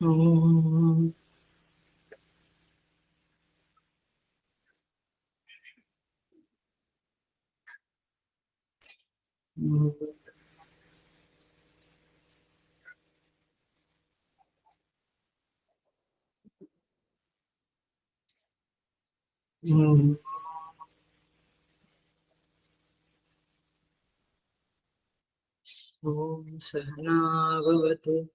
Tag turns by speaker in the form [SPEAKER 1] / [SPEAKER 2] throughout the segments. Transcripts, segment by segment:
[SPEAKER 1] ओम ओम सहना भवतु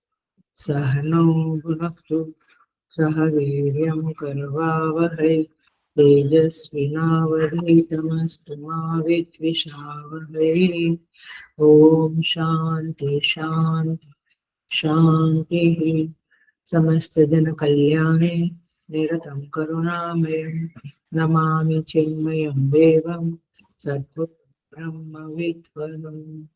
[SPEAKER 1] सहनौ भुनक्तु सह वीर्यं करवावहै तेजस्विनावधीतमस्तु मा विद्विषावहै। ओम शांति शांति शांति। समस्त जन कल्याणे निरतं करुणामयं नमामि चिन्मयं देवं सद्गुरुं ब्रह्म विद्वम्।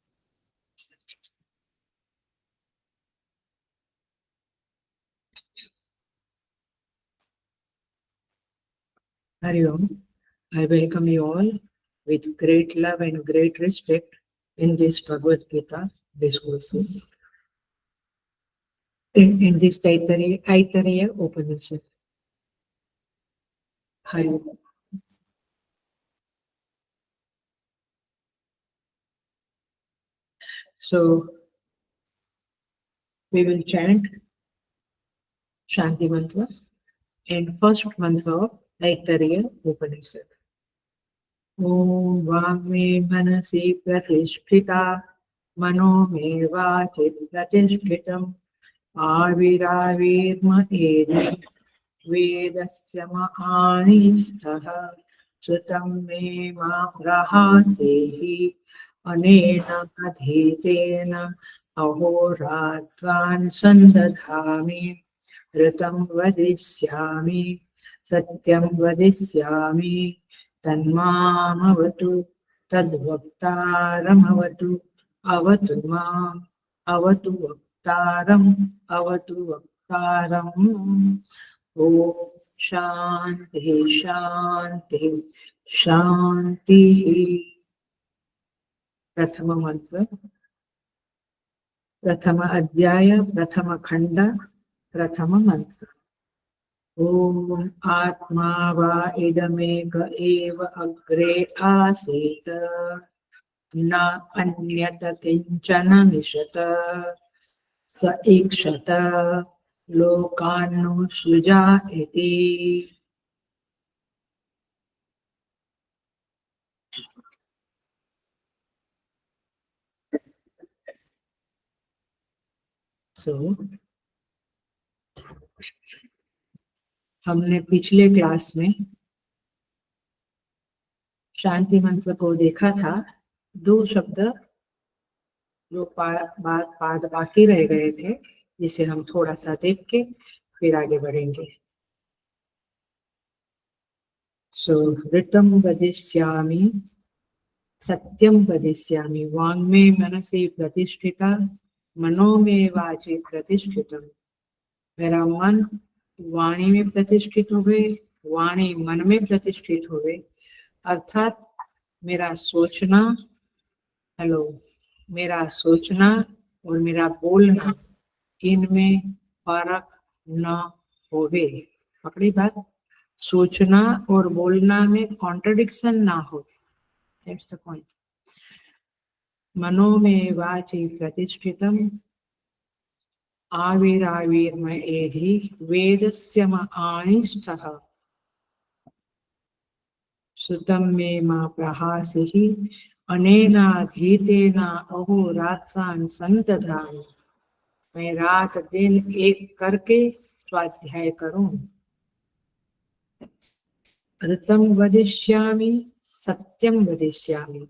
[SPEAKER 1] Hari Om. I welcome you all with great love and great respect in this Bhagavad Gita discourses. In this Aitareya Upanishad. Hari Om. So we will chant Shanti Mantra and first mantra of Aitareya Upanishad. Om Vame Manasi Pratishphita Mano Me Vachit Pratishphitam Avirāvirma Edi Vedasya Mahānisthaha Shrutam Me Mahrahasehi Anena Adhitena Ahoratran Sandadhami Ritam Vadishyami Satyam Vadishyami Tanmamavatu Tadvaktaramavatu Avatu Mam Avatu Vaktaram Avatu Vaktaram. Om Shanti Shanti Shanti. Prathama mantra, Prathama adhyaya, Prathama khanda, Prathama mantra. Om Atma va idameka eva agre aseta na anyata kinchana nishata sa ikshata lokanu shuja iti. So, हमने पिछले class में शांति मंत्र को देखा था। दो शब्द जो पाद बाकी रह गए थे, जिसे हम थोड़ा सा देख के फिर आगे बढ़ेंगे। सो ऋतम वदिष्यामि सत्यम वदिष्यामि। वांग में मनसी प्रतिष्ठिता मनो में वाची प्रतिष्ठितम। मेरा मन वाणी में प्रतिष्ठित हुए, वाणी मन में प्रतिष्ठित हुए, अर्थात मेरा सोचना, मेरा सोचना और मेरा बोलना इनमें फर्क न होवे। पकड़ी बात? सोचना और बोलना में कॉन्ट्रडिक्शन ना हो। That's the point. मनो में वाची प्रतिष्ठितम आविराविर्म एधि वेदस्य आनिष्ठः श्रुतं मे मा प्रहासिहि अनेनाधीतेन अहोरात्रान् संदधामि। मैं रात दिन एक करके स्वाध्याय करूं। ऋतम वदिष्यामि सत्यम वदिष्यामि।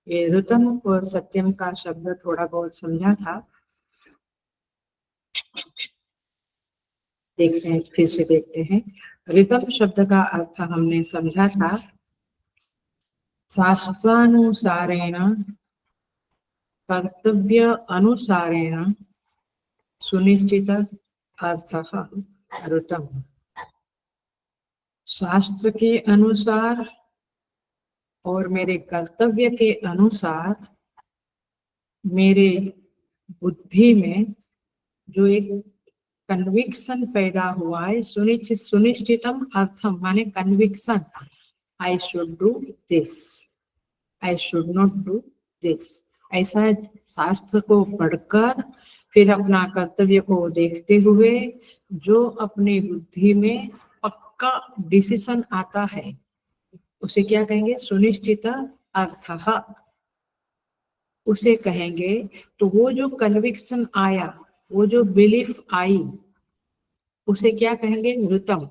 [SPEAKER 1] ये ऋतम और सत्यम का शब्द थोड़ा बहुत समझा था, देखते हैं, फिर से देखते हैं। ऋतम शब्द का अर्थ हमने समझा था शास्त्रानुसारेण कर्तव्य अनुसारेण सुनिश्चित अर्थः ऋतम। शास्त्र के अनुसार और मेरे कर्तव्य के अनुसार मेरे बुद्धि में जो एक कन्विक्शन पैदा हुआ है, सुनिश्चितम अर्थम माने conviction, I should do this, I should not do this, ऐसा शास्त्र को पढ़कर फिर अपना कर्तव्य को देखते हुए जो अपनी बुद्धि में पक्का डिसीजन आता है उसे क्या कहेंगे, सुनिश्चित अर्थ, उसे कहेंगे। तो वो जो कन्विक्शन आया, वो जो बिलीफ आई, उसे क्या कहेंगे, ऋतम,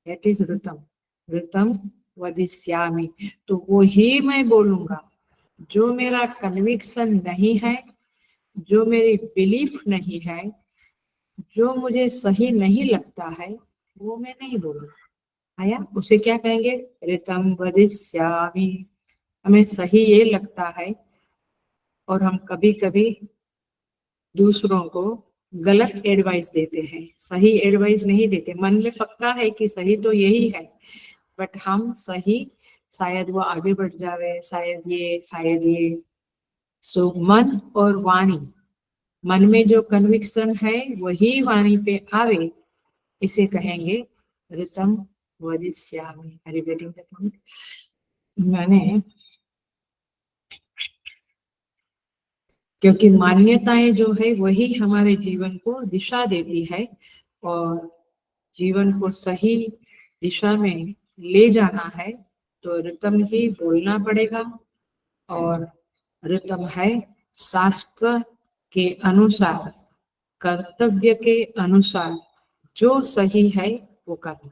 [SPEAKER 1] दैट इज ऋतम, ऋतम वदिष्यामि। तो वो ही मैं बोलूंगा। जो मेरा कन्विक्शन नहीं है, जो मेरी बिलीफ नहीं है, जो मुझे सही नहीं लगता है, वो मैं नहीं बोलूंगा। आया, उसे क्या कहेंगे, ऋतम वदिष्यामि। हमें सही ये लगता है और हम कभी कभी दूसरों को गलत एडवाइस देते हैं, सही एडवाइस नहीं देते। मन में पक्का है कि सही तो यही है, बट हम सही, शायद वो आगे बढ़ जावे, शायद ये। सो मन और वाणी, मन में जो कन्विक्शन है वही वाणी पे आवे, इसे कहेंगे ऋतम वदिष्यामि। Are you getting the point? मैंने, क्योंकि मान्यताएं जो है वही हमारे जीवन को दिशा देती है और जीवन को सही दिशा में ले जाना है तो ऋतम ही बोलना पड़ेगा। और ऋतम है शास्त्र के अनुसार, कर्तव्य के अनुसार जो सही है वो करना,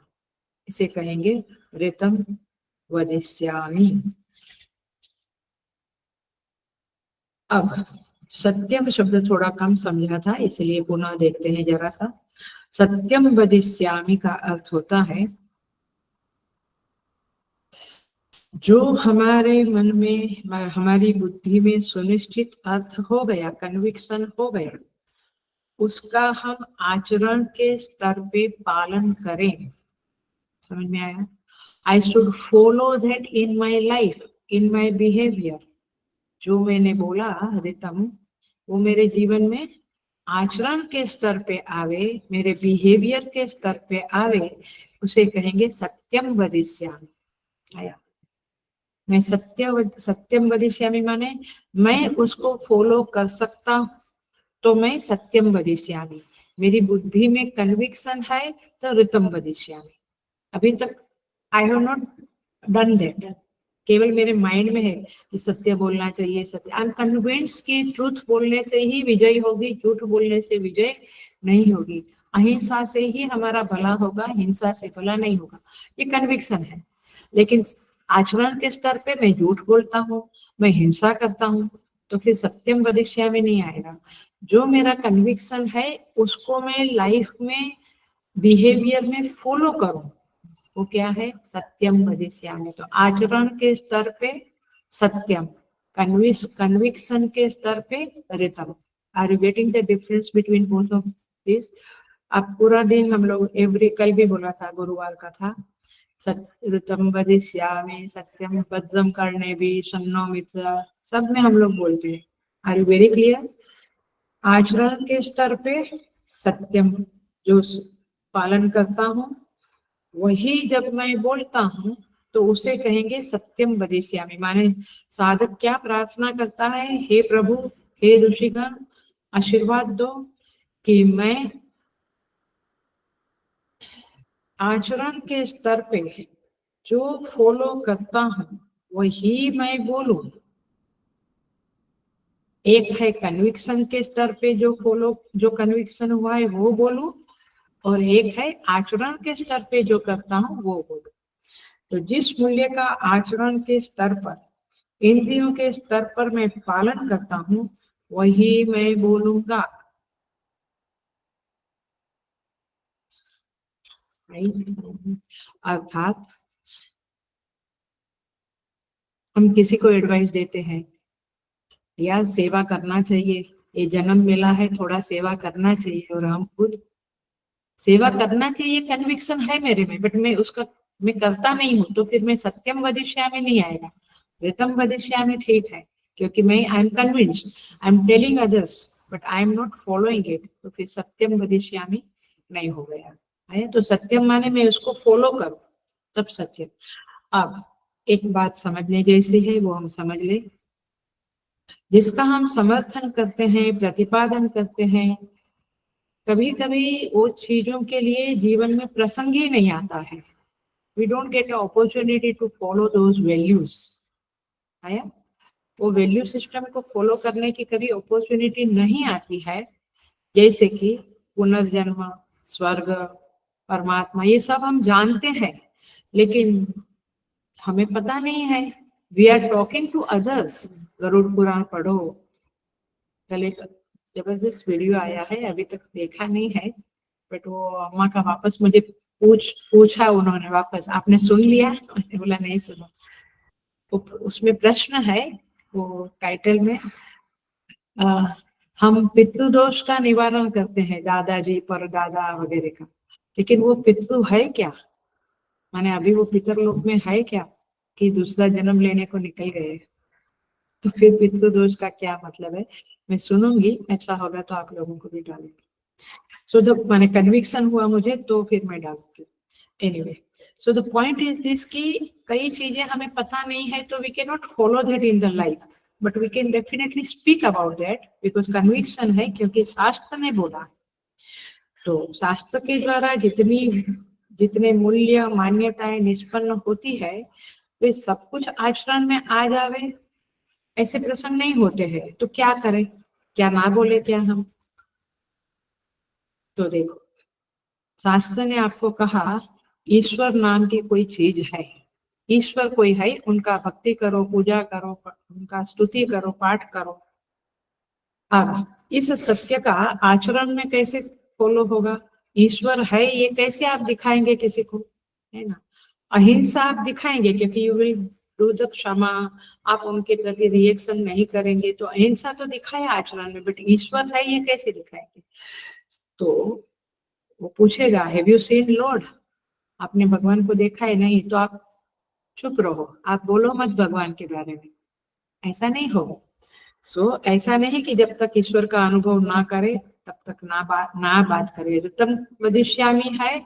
[SPEAKER 1] इसे कहेंगे ऋतम वदिष्यामि। अब सत्यम शब्द थोड़ा कम समझा था, इसलिए पुनः देखते हैं जरा सा। सत्यम वदिष्यामि का अर्थ होता है जो हमारे मन में, हमारी बुद्धि में सुनिश्चित अर्थ हो गया, कन्विक्शन हो गया, उसका हम आचरण के स्तर पे पालन करें। समझ में आया? I should follow that in my life, in my behaviour. जो मैंने बोला रितम, वो मेरे जीवन में आचरण के स्तर पे आवे, मेरे बिहेवियर के स्तर पे आवे, उसे कहेंगे सत्यम वदिष्यामि। आया? मैं सत्यम वदिष्यामि माने मैं उसको फॉलो कर सकता हूँ, तो मैं सत्यम वदिष्यामि। मेरी बुद्धि में कन्विक्शन है तो ऋतम वदिष्यामि। अभी तक I have not done that, केवल मेरे माइंड में है कि सत्य बोलना चाहिए, सत्य। आई एम कन्विंस कि ट्रूथ बोलने से ही विजय होगी, झूठ बोलने से विजय नहीं होगी। अहिंसा से ही हमारा भला होगा, हिंसा से भला नहीं होगा, ये कन्विक्शन है। लेकिन आचरण के स्तर पे मैं झूठ बोलता हूँ, मैं हिंसा करता हूँ, तो फिर सत्यम वदिष्यामि नहीं आएगा। जो मेरा कन्विक्शन है उसको मैं लाइफ में, बिहेवियर में फॉलो करूं, वो क्या है, सत्यम वदिष्यामि। तो आचरण के स्तर पे सत्यम, कन्विक्शन के स्तर पे Ritam. Are you getting the difference between both of this? अब पूरा दिन हम लोग कल भी बोला था, गुरुवार का था, ऋतम वदिष्यामि, सत्यम वज्रम करने भी, शन्नो मित्र, सब में हम लोग बोलते हैं। Are you very clear? आचरण के स्तर पे सत्यम, जो पालन करता हूँ, वही जब मैं बोलता हूँ तो उसे कहेंगे सत्यम वदिष्यामि। माने साधक क्या प्रार्थना करता है, हे प्रभु, हे ऋषिगण, आशीर्वाद दो कि मैं आचरण के स्तर पे जो फॉलो करता हूँ वही मैं बोलूं। एक है कन्विक्शन के स्तर पे जो फॉलो, जो कन्विक्शन हुआ है वो बोलूं, और एक है आचरण के स्तर पे जो करता हूँ वो बोलूं। तो जिस मूल्य का आचरण के स्तर पर, इंद्रियों के स्तर पर मैं पालन करता हूँ वही मैं बोलूंगा। अर्थात हम किसी को एडवाइस देते हैं, यार सेवा करना चाहिए, ये जन्म मिला है, थोड़ा सेवा करना चाहिए, और हम खुद सेवा करना चाहिए, कन्विक्शन है मेरे में, बट मैं उसका, मैं करता नहीं हूँ, तो फिर मैं सत्यम वदिष्यामि नहीं आएगा, ऋतम वदिष्यामि ठीक है, क्योंकि मैं I am convinced, I am telling others, but I am not following it, तो फिर सत्यम वदिष्यामि नहीं हो गया है। तो सत्यम माने मैं उसको फॉलो करूं तब सत्य। अब एक बात समझने जैसी है, वो हम समझ ले। जिसका हम समर्थन करते हैं, प्रतिपादन करते हैं, कभी कभी वो चीजों के लिए जीवन में प्रसंग ही नहीं आता है। We don't get a opportunity to follow those values. आया, वो वैल्यू सिस्टम को फॉलो करने की कभी अपॉर्चुनिटी नहीं आती है। जैसे कि पुनर्जन्म, स्वर्ग, परमात्मा, ये सब हम जानते हैं, लेकिन हमें पता नहीं है। We are talking to others. Garuda Purana पढ़ो, कल एक जबरदस्त वीडियो आया है, अभी तक देखा नहीं है, बट वो अम्मा का वापस मुझे पूछा उन्होंने वापस, आपने सुन लिया? मैंने बोला नहीं सुना। उसमें प्रश्न है, वो टाइटल में हम पितृदोष का निवारण करते हैं, दादाजी पर दादा वगैरह का, लेकिन वो पितृ है क्या? माने अभी वो पितरलोक में है क्या कि दूसरा जन्म लेने को निकल गए? तो फिर पितृदोष का क्या मतलब है? मैं सुनूंगी, अच्छा होगा तो आप लोगों को भी डालूंगी। सो जब मैंने कन्विक्शन हुआ मुझे, तो फिर मैं डालूंगी। Anyway, so the point is this कि कई चीजें हमें पता नहीं है, तो we can not follow that in the life, but we can definitely speak about that because conviction है, क्योंकि शास्त्र ने बोला। तो शास्त्र के द्वारा जितने मूल्य मान्यताएं निष्पन्न होती है, वे सब कुछ आचरण में आ जावे, ऐसे प्रसंग नहीं होते हैं। तो क्या करें, क्या ना बोले क्या हम? तो देखो, शास्त्र ने आपको कहा ईश्वर नाम की कोई चीज है, ईश्वर कोई है, उनका भक्ति करो, पूजा करो, उनका स्तुति करो, पाठ करो। अब इस सत्य का आचरण में कैसे फॉलो होगा? ईश्वर है ये कैसे आप दिखाएंगे किसी को, है ना? अहिंसा आप दिखाएंगे, क्योंकि यू विल डू द क्षमा, आप उनके प्रति रिएक्शन नहीं करेंगे, तो अहिंसा तो दिखाया आचरण में, बट ईश्वर है ये कैसे दिखाएंगे? तो वो पूछेगा, हैव यू सीन लॉर्ड? आपने भगवान को देखा है? नहीं, तो आप चुप रहो, आप बोलो मत भगवान के बारे में, ऐसा नहीं होगा। सो ऐसा नहीं कि जब तक ईश्वर का अनुभव ना करे तब तक ना बात करे। ऋतम वदिष्यामि है,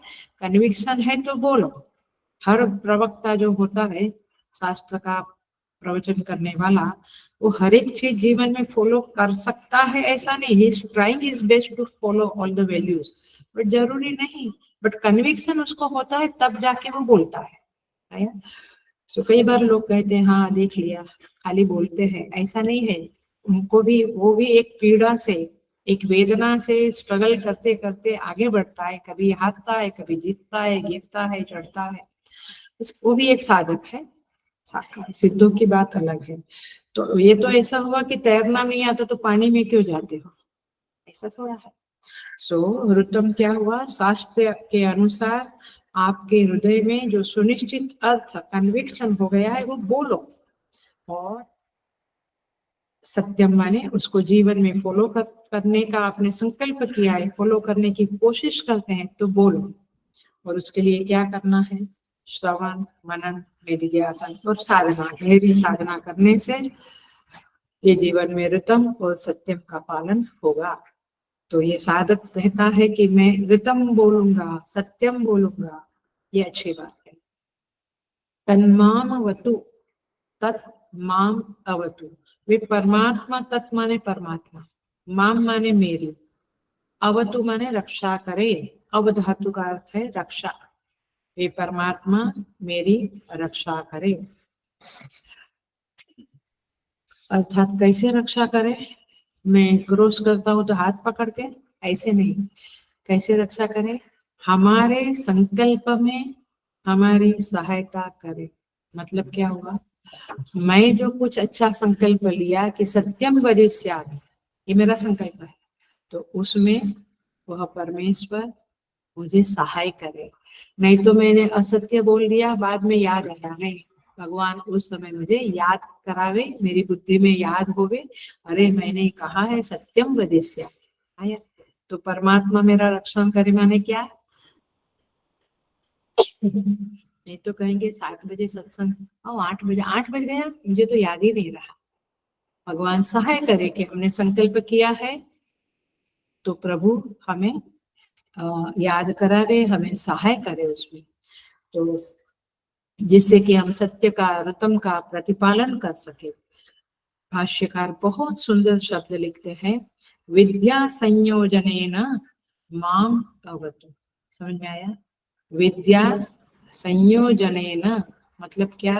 [SPEAKER 1] कन्विक्शन है तो बोलो। हर प्रवक्ता जो होता है, शास्त्र का प्रवचन करने वाला, वो हर एक चीज जीवन में फॉलो कर सकता है ऐसा नहीं, he is trying his best to follow all the values, but जरूरी नहीं। बट कन्विक्शन उसको होता है तब जाके वो बोलता है। सो कई बार लोग कहते हैं हाँ देख लिया, खाली बोलते हैं, ऐसा नहीं है। उनको भी, वो भी एक पीड़ा से, एक वेदना से स्ट्रगल करते करते आगे बढ़ता है, कभी हारता है, कभी जीतता है, गिरता है, चढ़ता है। वो भी एक साधक है। सिद्धों की बात अलग है। तो ये तो ऐसा हुआ कि तैरना नहीं आता तो पानी में क्यों जाते हो, ऐसा थोड़ा है। सो रुतम क्या हुआ, शास्त्र के अनुसार आपके हृदय में जो सुनिश्चित अर्थ, कन्विक्शन हो गया है, वो बोलो। और सत्यम माने उसको जीवन में फॉलो करने का आपने संकल्प किया है, फॉलो करने की कोशिश करते हैं, तो बोलो। और उसके लिए क्या करना है? श्रवण, मनन, निधिध्यासन और साधना। मेरी साधना करने से ये जीवन में ऋतम और सत्यम का पालन होगा। तो ये साधक कहता है कि मैं ऋतम बोलूंगा, सत्यम बोलूंगा, ये अच्छी बात है। तन्माम अवतु, तत् माम अवतु। वे परमात्मा, तत् माने परमात्मा, माम माने मेरी, अवतु माने रक्षा करे। अवधातु का अर्थ है रक्षा। वे परमात्मा मेरी रक्षा करे। अर्थात कैसे रक्षा करे? मैं क्रॉस करता हूँ तो हाथ पकड़ के, ऐसे नहीं। कैसे रक्षा करे? हमारे संकल्प में हमारी सहायता करे। मतलब क्या हुआ? मैं जो कुछ अच्छा संकल्प लिया कि सत्यम वदिष्यामि, ये मेरा संकल्प है, तो उसमें वह परमेश्वर मुझे सहाय करे। नहीं तो मैंने असत्य बोल दिया, बाद में याद आया, नहीं, भगवान उस समय मुझे याद करावे, मेरी बुद्धि में याद होवे, अरे मैंने कहा है सत्यम वदिष्यामि, आया। तो परमात्मा मेरा रक्षण करे माने क्या? नहीं तो कहेंगे 7 बजे सत्संग, और 8 बजे, 8 बज गया, मुझे तो याद ही नहीं रहा। भगवान सहाय करे कि हमने संकल्प किया है तो प्रभु हमें याद करा रहे, हमें सहाय करे उसमें, तो जिससे कि हम सत्य का, ऋतम का प्रतिपालन कर सके। भाष्यकार बहुत सुंदर शब्द लिखते हैं, विद्या संयोजनेन माम अवतु। समझ में आया? विद्या संयोजनेन मतलब क्या?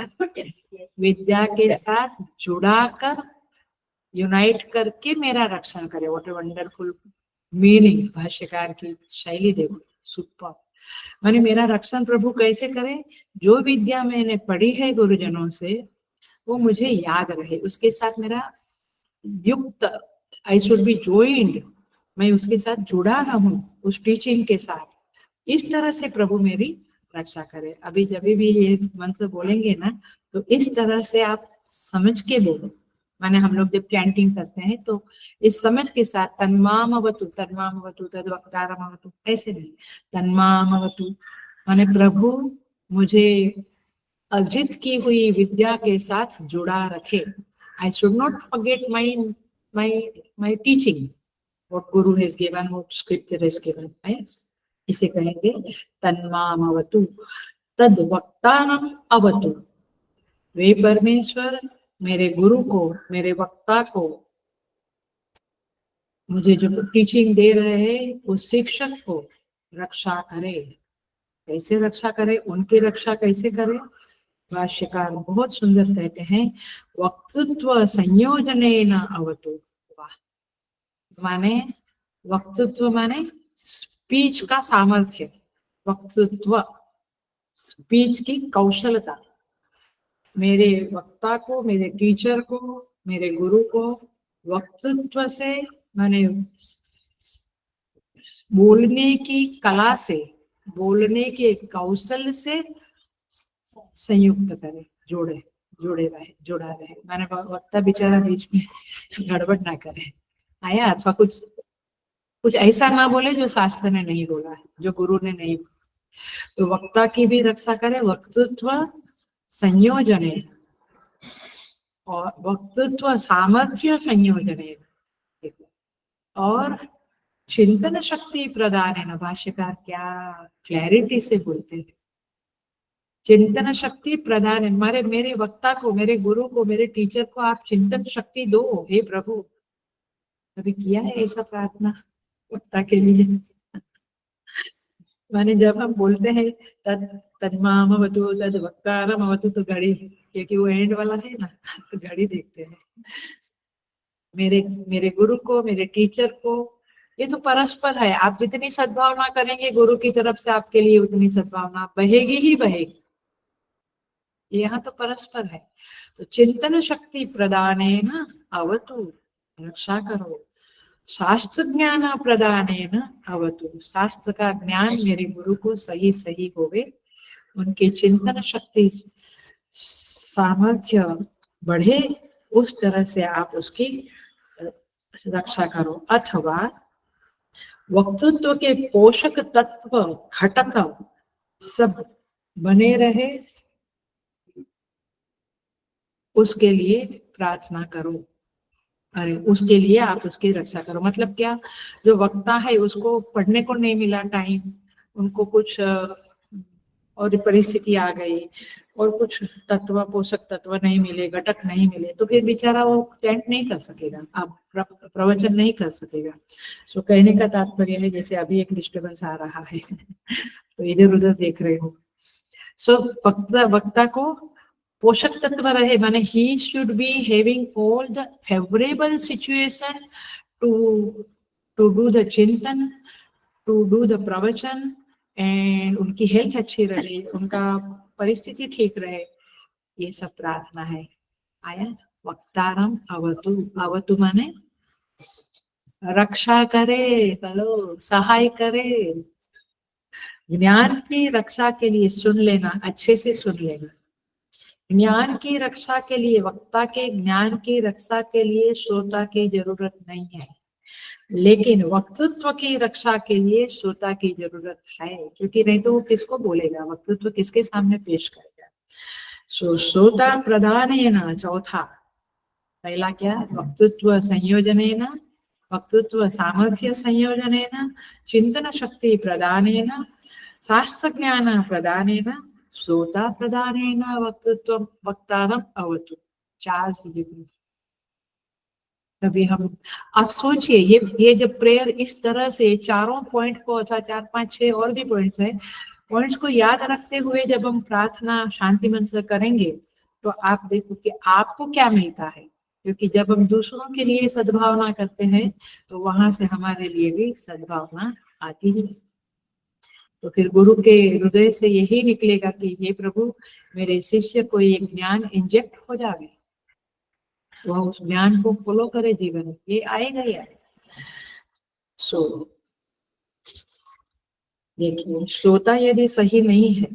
[SPEAKER 1] विद्या के साथ जुड़ाकर, यूनाइट करके मेरा रक्षण करे। What a wonderful meaning! भाष्यकार की शैली देखो, सुपर। माने मेरा रक्षण प्रभु कैसे करे? जो विद्या मैंने पढ़ी है गुरुजनों से, वो मुझे याद रहे, उसके साथ मेरा युक्त, आई शुड बी ज्वाइंड, मैं उसके साथ जुड़ा रहूं उस टीचिंग के साथ। इस तरह से प्रभु मेरी रक्षा करे। अभी जब भी ये मंत्र बोलेंगे ना, तो इस तरह से आप समझ के बोलो। माने हम लोग जब चैंटिंग करते हैं तो इस समझ के साथ, तन्मामवतु, तन्मामवतु तद्वक्तारमवतु, ऐसे नहीं, तन्मामवतु माने प्रभु मुझे अर्जित की हुई विद्या के साथ जुड़ा रखे। I should not forget my teaching, what Guru has given, what Scripture has given. इसे कहेंगे तन्मामवतु तद्वक्तारम अवतु। वे परमेश्वर मेरे गुरु को, मेरे वक्ता को, मुझे जो टीचिंग दे रहे हैं उस शिक्षक को रक्षा करे। कैसे रक्षा करे? उनकी रक्षा कैसे करे? भाष्यकार बहुत सुंदर कहते हैं, वक्तृत्व संयोजनेन अवतु। वाह! माने वक्तृत्व माने स्पीच का सामर्थ्य, वक्तृत्व स्पीच की कौशलता। मेरे वक्ता को, मेरे टीचर को, मेरे गुरु को वक्तृत्व से माने बोलने की कला से, बोलने के कौशल से संयुक्त करे, जोड़ा रहे। मैंने वक्ता बेचारा बीच में गड़बड़ ना करे, आया, अथवा कुछ ऐसा ना बोले जो शास्त्र ने नहीं बोला है, जो गुरु ने नहीं बोला। तो वक्ता की भी रक्षा करे, वक्तृत्व संयोजने और वक्तृत्व सामर्थ्य संयोजने और चिंतन शक्ति प्रदान है। भाष्यकार क्या क्लैरिटी से बोलते हैं, चिंतन शक्ति प्रदान है। मेरे वक्ता को, मेरे गुरु को, मेरे टीचर को आप चिंतन शक्ति दो हे प्रभु। कभी किया है ऐसा प्रार्थना वक्ता के लिए? माने जब हम बोलते हैं तन्मामवतु तद्वक्तारमवतु, तो घड़ी, क्योंकि वो एंड वाला है ना, तो घड़ी देखते हैं। मेरे गुरु को, मेरे टीचर को, ये तो परस्पर है। आप जितनी सद्भावना करेंगे गुरु की तरफ से आपके लिए, उतनी सद्भावना बहेगी ही बहेगी। यहाँ तो परस्पर है। तो चिंतन शक्ति प्रदानेन अवतु, रक्षा करो। शास्त्र ज्ञान प्रदानेन अवतु, शास्त्र का ज्ञान मेरे गुरु को सही सही होवे, उनके चिंतन शक्ति सामर्थ्य बढ़े, उस तरह से आप उसकी रक्षा करो। अथवा वक्तृत्व के पोषक तत्व, घटक सब बने रहे, उसके लिए प्रार्थना करो। अरे उसके लिए आप उसकी रक्षा करो। मतलब क्या? जो वक्ता है उसको पढ़ने को नहीं मिला टाइम, उनको कुछ और परिस्थिति आ गई और कुछ तत्व, पोषक तत्व नहीं मिले, घटक नहीं मिले, तो फिर बेचारा वो टेंट नहीं कर सकेगा, आप प्रवचन नहीं कर सकेगा। सो कहने का तात्पर्य है, जैसे अभी एक डिस्टर्बेंस आ रहा है तो इधर उधर देख रहे हो। सो वक्ता को पोषक तत्व रहे, माने he should be having all the favorable situation to do the चिंतन, to do the प्रवचन, एंड उनकी हेल्थ अच्छी रहे, उनका परिस्थिति ठीक रहे, ये सब प्रार्थना है। आया? वक्तारम अवतु, अवतु माने रक्षा करे, चलो सहाय करे। ज्ञान की रक्षा के लिए सुन लेना, अच्छे से सुन लेना। ज्ञान की रक्षा के लिए, वक्ता के ज्ञान की रक्षा के लिए श्रोता की जरूरत नहीं है, लेकिन वक्तृत्व की रक्षा के लिए श्रोता की जरूरत है, क्योंकि नहीं तो वो किसको बोलेगा, वक्तृत्व किसके सामने पेश करेगा। सो श्रोता प्रदान है ना, चौथा, पहला क्या? वक्तृत्व संयोजन है ना, वक्तृत्व सामर्थ्य संयोजनेन चिंतन शक्ति प्रदानेन शास्त्र ज्ञान प्रदानेन श्रोता प्रदानेन वक्तृत्व वक्तारम् अवतु। तभी हम, आप सोचिए ये जब प्रेयर इस तरह से चारों पॉइंट को अथवा 4 5 6 और भी पॉइंट्स है, पॉइंट्स को याद रखते हुए जब हम प्रार्थना शांति मंत्र करेंगे तो आप देखो कि आपको क्या मिलता है, क्योंकि जब हम दूसरों के लिए सद्भावना करते हैं तो वहां से हमारे लिए भी सद्भावना आती है। तो फिर गुरु के हृदय से यही निकलेगा कि हे प्रभु, मेरे शिष्य को एक ज्ञान इंजेक्ट हो जाए, वह उस ज्ञान को फॉलो करे जीवन में, ये आएगा ही आएगा। सो देखिए, श्रोता यदि सही नहीं है,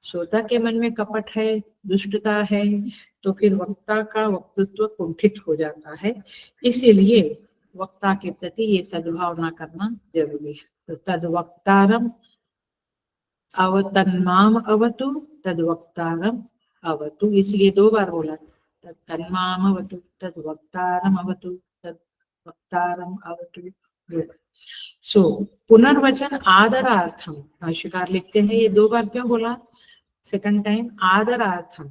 [SPEAKER 1] श्रोता के मन में कपट है, दुष्टता है, तो फिर वक्ता का वक्तृत्व कुंठित हो जाता है। इसीलिए वक्ता के प्रति ये सद्भावना करना जरूरी है। तो तद वक्तारम अवतन्माम अवतु, तद वक्तारम अवतु, इसलिए 2 बार बोला, तद तन्माम अवतु, तद वक्तारम अवतु, तद वक्तारम अवतु। सो पुनर्वचन आदरार्थम, भाष्यकार लिखते हैं ये 2 बार क्यों बोला, सेकंड टाइम आदरार्थम,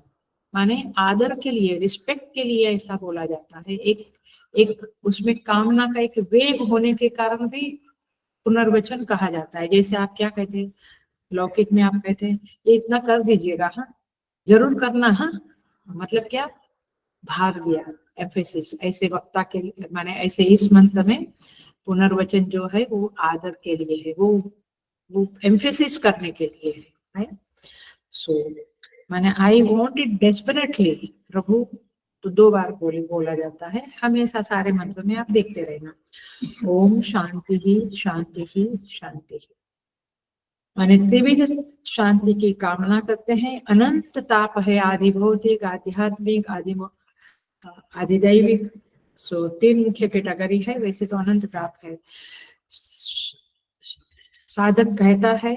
[SPEAKER 1] माने आदर के लिए, रिस्पेक्ट के लिए ऐसा बोला जाता है। एक उसमें कामना का एक वेग होने के कारण भी पुनर्वचन कहा जाता है। जैसे आप क्या कहते हैं लौकिक में, आप कहते हैं ये इतना कर दीजिएगा, हाँ जरूर करना, हाँ मतलब क्या, भार दिया, एम्फेसिस, ऐसे वक्ता के माने ऐसे इस मंत्र में पुनर्वचन जो है वो आदर के लिए है, वो एम्फेसिस करने के लिए है। सो माने आई वांट इट डेस्परेटली, प्रभु, तो 2 बार बोला जाता है हमेशा सारे मंत्र में, आप देखते रहना। ओम शांति ही शांति ही शांति ही, माने त्रिविध शांति की कामना करते हैं। अनंत ताप है, आदि भौतिक, आध्यात्मिक, आधिदैविक। सो 3 मुख्य कैटेगरी है, वैसे तो अनंत ताप है। साधक कहता है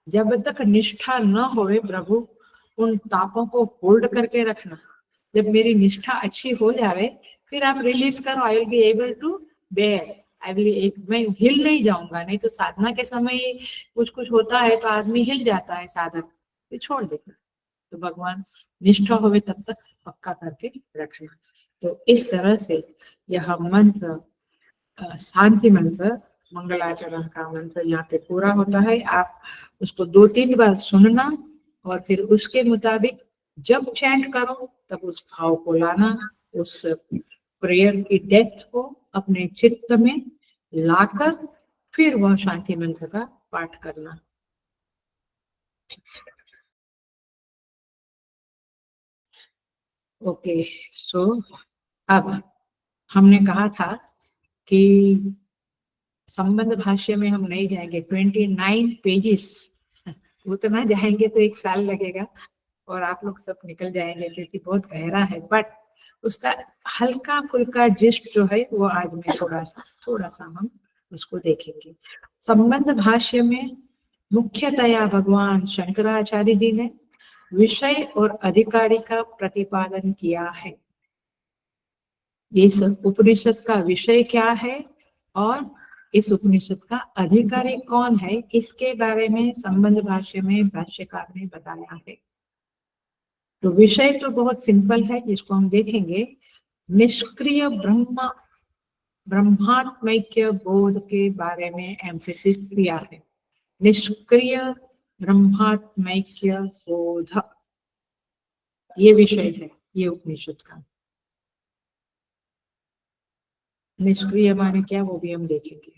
[SPEAKER 1] जब तक निष्ठा न होवे प्रभु, उन तापों को होल्ड करके रखना, जब मेरी निष्ठा अच्छी हो जावे फिर आप रिलीज करो, I will be able to bear, मैं हिल नहीं जाऊंगा। नहीं तो साधना के समय कुछ होता है तो आदमी हिल जाता है साधक, फिर छोड़ देता। तो भगवान निष्ठा होवे तब तक पक्का करके रखना। तो इस तरह से यह मंत्र, शांति मंत्र, मंगलाचरण का मंत्र यहाँ पे पूरा होता है। आप उसको 2-3 बार सुनना और फिर उसके मुताबिक जब चैंट करो तब उस भाव को लाना, उस प्रेयर की डेप्थ को अपने चित्त में लाकर फिर वह शांति मंत्र का पाठ करना। ओके, सो अब हमने कहा था कि संबंध भाष्य में हम नहीं जाएंगे, 29 पेजेस, उतना जाएंगे तो 1 साल लगेगा और आप लोग सब निकल जाएंगे क्योंकि बहुत गहरा है। बट उसका हल्का फुल्का जिस्ट जो है वो आज में थोड़ा सा हम उसको देखेंगे। संबंध भाष्य में मुख्यतया भगवान शंकराचार्य जी ने विषय और अधिकारी का प्रतिपादन किया है। इस उपनिषद का विषय क्या है और इस उपनिषद का अधिकारी कौन है, इसके बारे में संबंध भाष्य में भाष्यकार ने बताया है। तो विषय तो बहुत सिंपल है, जिसको हम देखेंगे। निष्क्रिय ब्रह्मात्मैक्य बोध के बारे में एम्फेसिस दिया है। निष्क्रिय ब्रह्मात्मैक्य बोध, ये विषय है ये उपनिषद का। निष्क्रिय माने क्या, वो भी हम देखेंगे।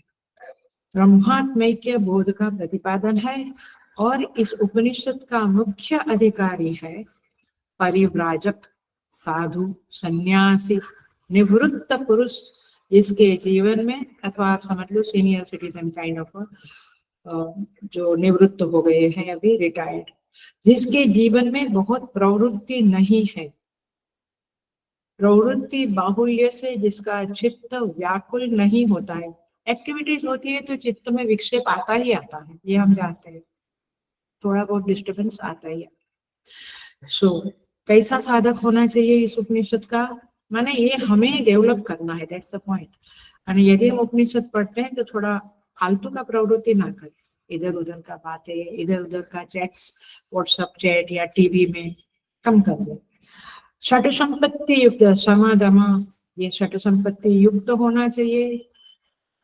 [SPEAKER 1] ब्रह्मात्मैक्य बोध का प्रतिपादन है और इस उपनिषद का मुख्य अधिकारी है परिव्राजक, साधु, सन्यासी, निवृत्त पुरुष, जिसके जीवन में, अथवा आप समझ लो सीनियर सिटीजन काइंड ऑफ, जो निवृत्त हो गए हैं अभी, रिटायर्ड, जिसके जीवन में बहुत प्रवृत्ति नहीं है, प्रवृत्ति बाहुल्य से जिसका चित्त व्याकुल नहीं होता है। एक्टिविटीज होती है तो चित्त में विक्षेप आता ही आता है, ये हम जानते हैं, थोड़ा बहुत डिस्टर्बेंस आता ही है। सो कैसा साधक होना चाहिए इस उपनिषद का, माने ये हमें डेवलप करना है, दैट्स द पॉइंट। और यदि हम उपनिषद पढ़ते हैं तो थोड़ा फालतू का प्रवृत्ति ना करें, इधर उधर का बातें, इधर उधर का चैट्स, व्हाट्सएप चैट या टीवी में कम कर दें। षट संपत्ति युक्त समाधम, ये षट संपत्ति युक्त होना चाहिए,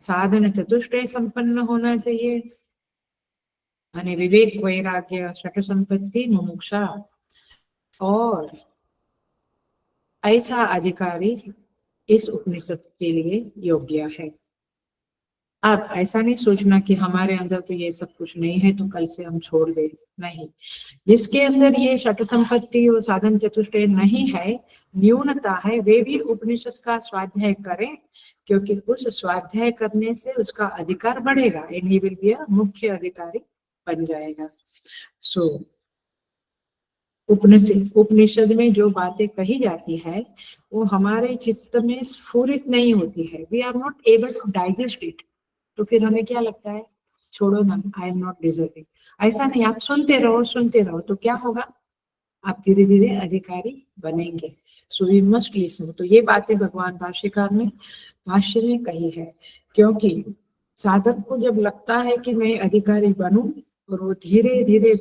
[SPEAKER 1] साधन चतुष्टय संपन्न होना चाहिए, यानी विवेक वैराग्य षट संपत्ति मुमुक्षा, और ऐसा अधिकारी इस उपनिषद के लिए योग्य है। आप ऐसा नहीं सोचना कि हमारे अंदर तो ये सब कुछ नहीं है तो कल से हम छोड़ दे, नहीं। जिसके अंदर ये षट संपत्ति और साधन चतुष्टय नहीं है, न्यूनता है, वे भी उपनिषद का स्वाध्याय करें, क्योंकि उस स्वाध्याय करने से उसका अधिकार बढ़ेगा, and he will be a मुख्य अधिकारी बन जाएगा। सो उपनिषद में जो बातें कही जाती है वो हमारे चित्त में स्फुरित नहीं होती है, we are not able to digest it, तो फिर हमें क्या लगता है, छोड़ो ना, आई एम नॉट डिजर्विंग। ऐसा नहीं, आप सुनते रहो तो क्या होगा, आप धीरे धीरे अधिकारी बनेंगे। So we must listen. तो ये बातें भगवान भाष्यकार ने भाष्य में कही है, क्योंकि साधक को जब लगता है कि मैं अधिकारी बनूं और वो धीरे धीरे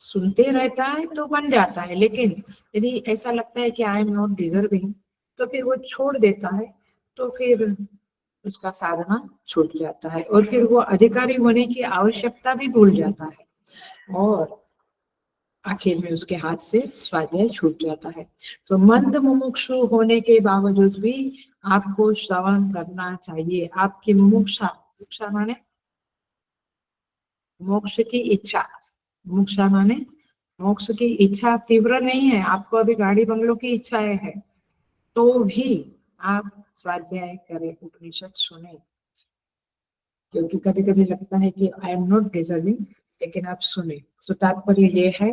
[SPEAKER 1] सुनते रहता है तो बन जाता है, लेकिन यदि ऐसा लगता है कि आई एम नॉट डिजर्विंग तो फिर वो छोड़ देता है, तो फिर उसका साधना छूट जाता है और फिर वो अधिकारी होने की आवश्यकता भी भूल जाता है और आखिर में उसके हाथ से स्वाध्याय छूट जाता है। तो मंद मुमुक्षु होने के बावजूद भी आपको श्रवण करना चाहिए। आपकी मुमुक्षा माने मोक्ष की इच्छा, मुमुक्षा माने मोक्ष की इच्छा तीव्र नहीं है, आपको अभी गाड़ी बंगलों की इच्छाएं है, तो भी आप स्वाध्याय करें, उपनिषद सुने, क्योंकि कभी कभी लगता है कि आई एम नॉट डिजर्विंग, लेकिन आप सुने। तो तात्पर्य ये है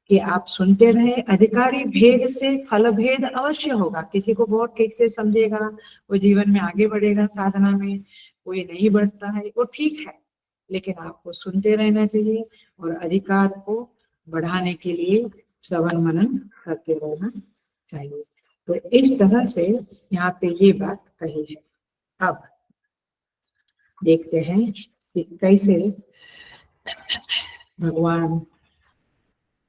[SPEAKER 1] कि आप सुनते रहे। अधिकारी भेद से फल भेद अवश्य होगा, किसी को बहुत ठीक से समझेगा वो जीवन में आगे बढ़ेगा साधना में, कोई नहीं बढ़ता है, वो ठीक है, लेकिन आपको सुनते रहना चाहिए और अधिकार को बढ़ाने के लिए श्रवण मनन करते रहना चाहिए। तो इस तरह से यहाँ पे ये बात कही है। अब देखते हैं कि कैसे भगवान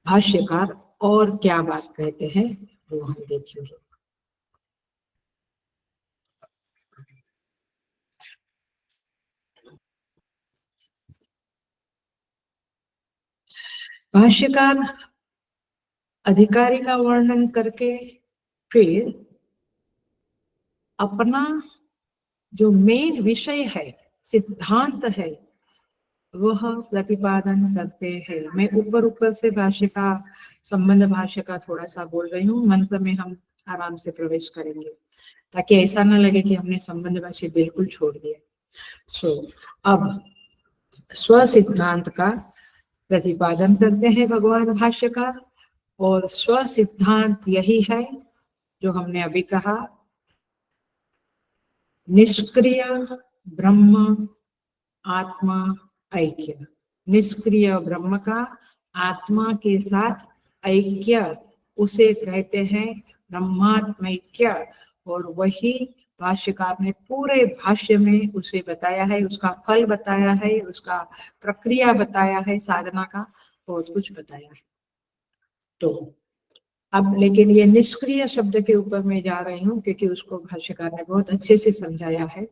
[SPEAKER 1] भाष्यकार और क्या बात कहते हैं, वो हम देखेंगे। भाष्यकार अधिकारी का वर्णन करके फिर अपना जो मेन विषय है, सिद्धांत है, वह प्रतिपादन करते हैं। मैं ऊपर ऊपर से भाष्य का संबंध भाष्य का थोड़ा सा बोल रही हूँ, मंत्र में हम आराम से प्रवेश करेंगे ताकि ऐसा ना लगे कि हमने संबंध भाष्य बिल्कुल छोड़ दिया। सो अब स्व सिद्धांत का प्रतिपादन करते हैं भगवान भाष्यकार, और स्व सिद्धांत यही है जो हमने अभी कहा, निष्क्रिय ब्रह्म आत्मा ऐक्य। निष्क्रिय ब्रह्म का आत्मा के साथ ऐक्य, उसे कहते हैं ब्रह्मात्मैक्य, और वही भाष्यकार ने पूरे भाष्य में उसे बताया है, उसका फल बताया है, उसका प्रक्रिया बताया है, साधना का बहुत कुछ बताया है। तो अब लेकिन ये निष्क्रिय शब्द के ऊपर मैं जा रही हूँ क्योंकि उसको भाष्यकार ने बहुत अच्छे से समझाया है।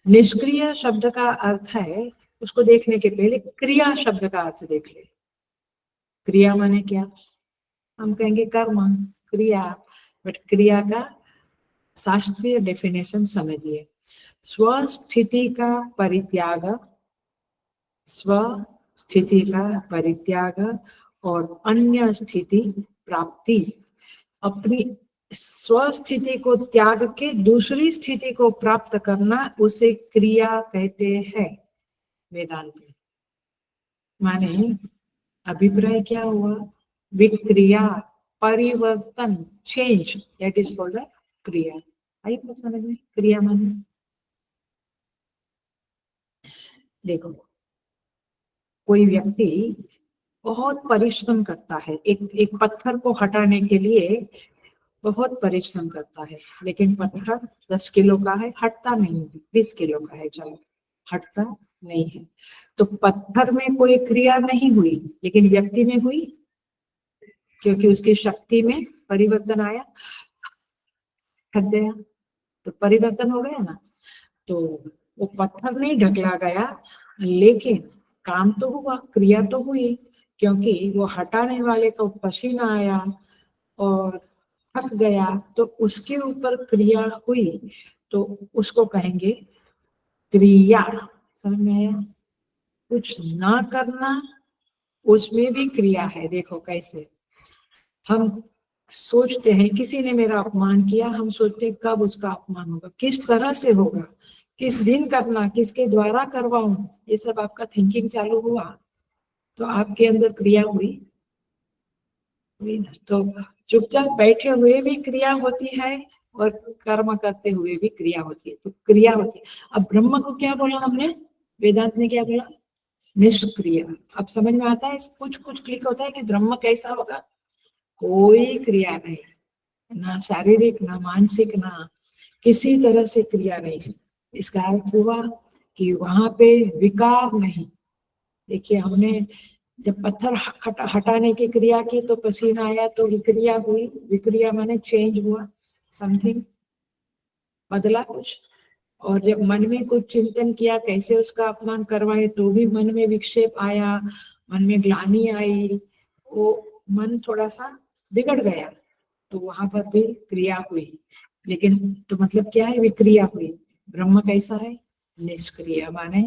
[SPEAKER 1] निष्क्रिय शब्द का अर्थ है, उसको देखने के पहले क्रिया शब्द का अर्थ देख ले। क्रिया माने क्या, हम कहेंगे कर्म, क्रिया, बट क्रिया का शास्त्रीय डेफिनेशन समझिए। स्वस्थिति का परित्याग, स्वस्थिति का परित्याग और अन्य स्थिति प्राप्ति। अपनी स्वस्थिति को त्याग के दूसरी स्थिति को प्राप्त करना, उसे क्रिया कहते हैं वेदांत में। माने अभिप्राय क्या हुआ, विक्रिया, परिवर्तन, चेंज, दैट इज कॉल्ड क्रिया। आई बात समझ में, क्रिया माने देखो, कोई व्यक्ति बहुत परिश्रम करता है, एक एक पत्थर को हटाने के लिए बहुत परिश्रम करता है, लेकिन पत्थर 10 किलो का है, हटता नहीं है, 20 किलो का है, चलो हटता नहीं है। तो पत्थर में कोई क्रिया नहीं हुई, लेकिन व्यक्ति में हुई, क्योंकि उसकी शक्ति में परिवर्तन आया, हट गया, तो परिवर्तन हो गया ना। तो वो पत्थर नहीं ढकला गया, लेकिन काम तो हुआ, क्रिया तो हुई, क्योंकि वो हटाने वाले को पसीना आया और थक गया, तो उसके ऊपर क्रिया हुई, तो उसको कहेंगे क्रिया। समझ में आया? कुछ ना करना, उसमें भी क्रिया है। देखो कैसे हम सोचते हैं, किसी ने मेरा अपमान किया, हम सोचते हैं कब उसका अपमान होगा, किस तरह से होगा, किस दिन करना, किसके द्वारा करवाऊं, ये सब आपका थिंकिंग चालू हुआ, तो आपके अंदर क्रिया हुई ना। तो चुपचाप बैठे हुए भी क्रिया होती है और कर्म करते हुए भी क्रिया होती है, तो क्रिया होती है। अब ब्रह्म को क्या बोला हमने, वेदांत ने क्या बोला, निष्क्रिय। अब समझ में आता है, कुछ कुछ क्लिक होता है कि ब्रह्म कैसा होगा, कोई क्रिया नहीं, ना शारीरिक ना मानसिक ना किसी तरह से क्रिया नहीं है। इसका अर्थ हुआ कि वहां पे विकार नहीं। देखिए हमने जब पत्थर हटाने की क्रिया की तो पसीना आया, तो विक्रिया हुई, विक्रिया माने चेंज हुआ, समथिंग बदला कुछ। और जब मन में कुछ चिंतन किया कैसे उसका अपमान करवाए, तो भी मन में विक्षेप आया, मन में ग्लानि आई, वो मन थोड़ा सा बिगड़ गया, तो वहां पर भी क्रिया हुई। लेकिन तो मतलब क्या है, विक्रिया हुई। ब्रह्म कैसा है, निष्क्रिय माने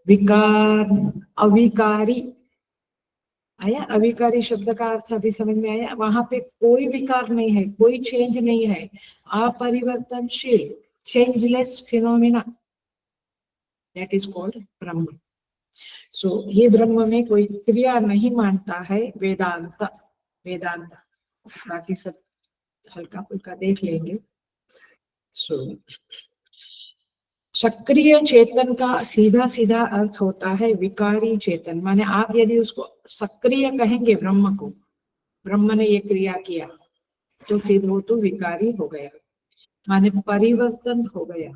[SPEAKER 1] विकार अविकारी। आया, अविकारी शब्द का अर्थ अभी समझ में आया। वहां पे कोई विकार नहीं है, कोई चेंज नहीं है, अपरिवर्तनशील, changeless phenomena, that is called Brahman. So ये ब्रह्म में कोई क्रिया नहीं मानता है वेदांत। वेदांत बाकी सब हल्का फुल्का देख लेंगे। सो सक्रिय चेतन का सीधा सीधा अर्थ होता है विकारी चेतन। माने आप यदि उसको सक्रिय कहेंगे ब्रह्म को, ब्रह्म ने ये क्रिया किया, तो फिर वो तो विकारी हो गया, माने परिवर्तन हो गया।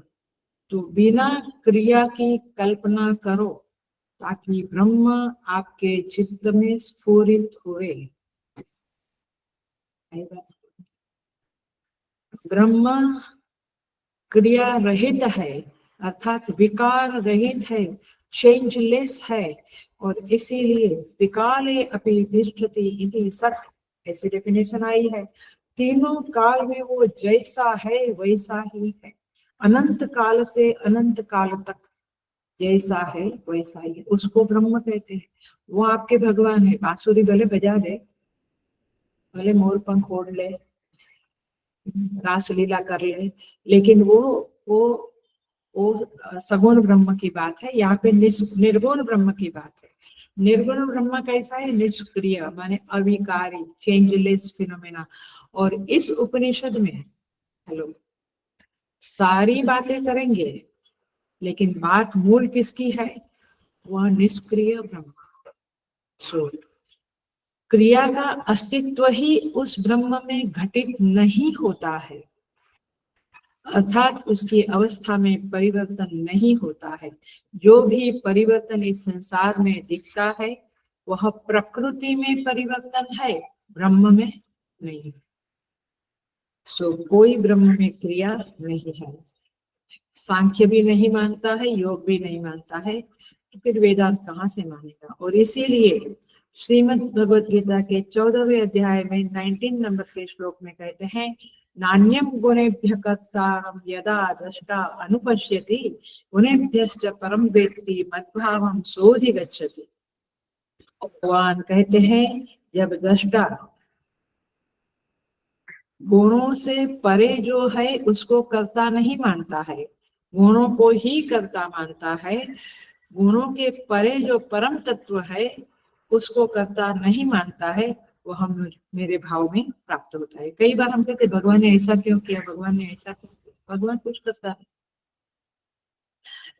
[SPEAKER 1] तो बिना क्रिया की कल्पना करो, ताकि ब्रह्म आपके चित्त में स्फुरित हुए। ब्रह्म क्रिया रहित है, अर्थात विकार रहित है, चेंजलेस है, और इसीलिए त्रिकाले अपि तिष्ठति इति सत्, ऐसी डेफिनेशन आई है। तीनों काल में वो जैसा है वैसा ही है, अनंत काल से अनंत काल तक जैसा है वैसा ही है, उसको ब्रह्म कहते हैं। वो आपके भगवान है, बांसुरी भले बजा दे, भले मोर पंख ओढ़ ले, रासलीला कर ले, लेकिन वो सगुण ब्रह्म की बात है। यहाँ पे निर्गुण ब्रह्म की बात है। निर्गुण ब्रह्म कैसा है, निष्क्रिय माने अविकारी, चेंजलेस फिनोमेना। और इस उपनिषद में, हेलो, सारी बातें करेंगे, लेकिन बात मूल किसकी है, वह निष्क्रिय ब्रह्म। सो क्रिया का अस्तित्व ही उस ब्रह्म में घटित नहीं होता है, अर्थात उसकी अवस्था में परिवर्तन नहीं होता है। जो भी परिवर्तन इस संसार में दिखता है, वह प्रकृति में परिवर्तन है, ब्रह्म में नहीं। सो कोई ब्रह्म में क्रिया नहीं है। सांख्य भी नहीं मानता है, योग भी नहीं मानता है, तो फिर वेदांत कहाँ से मानेगा। और इसीलिए श्रीमद् भगवद गीता के 14वें अध्याय में 19 नंबर के श्लोक में कहते हैं, नान्यम गुणेभ्य कर्तारं यदा दृष्टा अनुपश्यति गुणेभ्यश्च परम वेत्ति मद्भावं सोऽधिगच्छति। भगवान कहते हैं, जब दृष्टा गुणों से परे जो है उसको कर्ता नहीं मानता है, गुणों को ही कर्ता मानता है, गुणों के परे जो परम तत्व है उसको कर्ता नहीं मानता है, वो हम मेरे भाव में प्राप्त होता है। कई बार हम कहते भगवान ने ऐसा क्यों किया, भगवान ने ऐसा क्यों किया, भगवान कुछ करता है।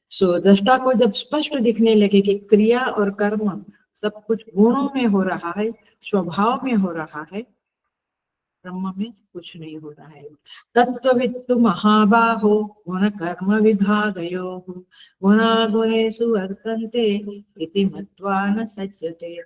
[SPEAKER 1] सो दृष्टा को जब स्पष्ट दिखने लगे कि क्रिया और कर्म सब कुछ गुणों में हो रहा है, स्वभाव में हो रहा है, ब्रह्म में कुछ नहीं हो रहा है। तत्त्ववित्तु महाबाहो गुण कर्म विभागयोः गुणागुणेषु वर्तन्ते इति मत्वा न सज्जते।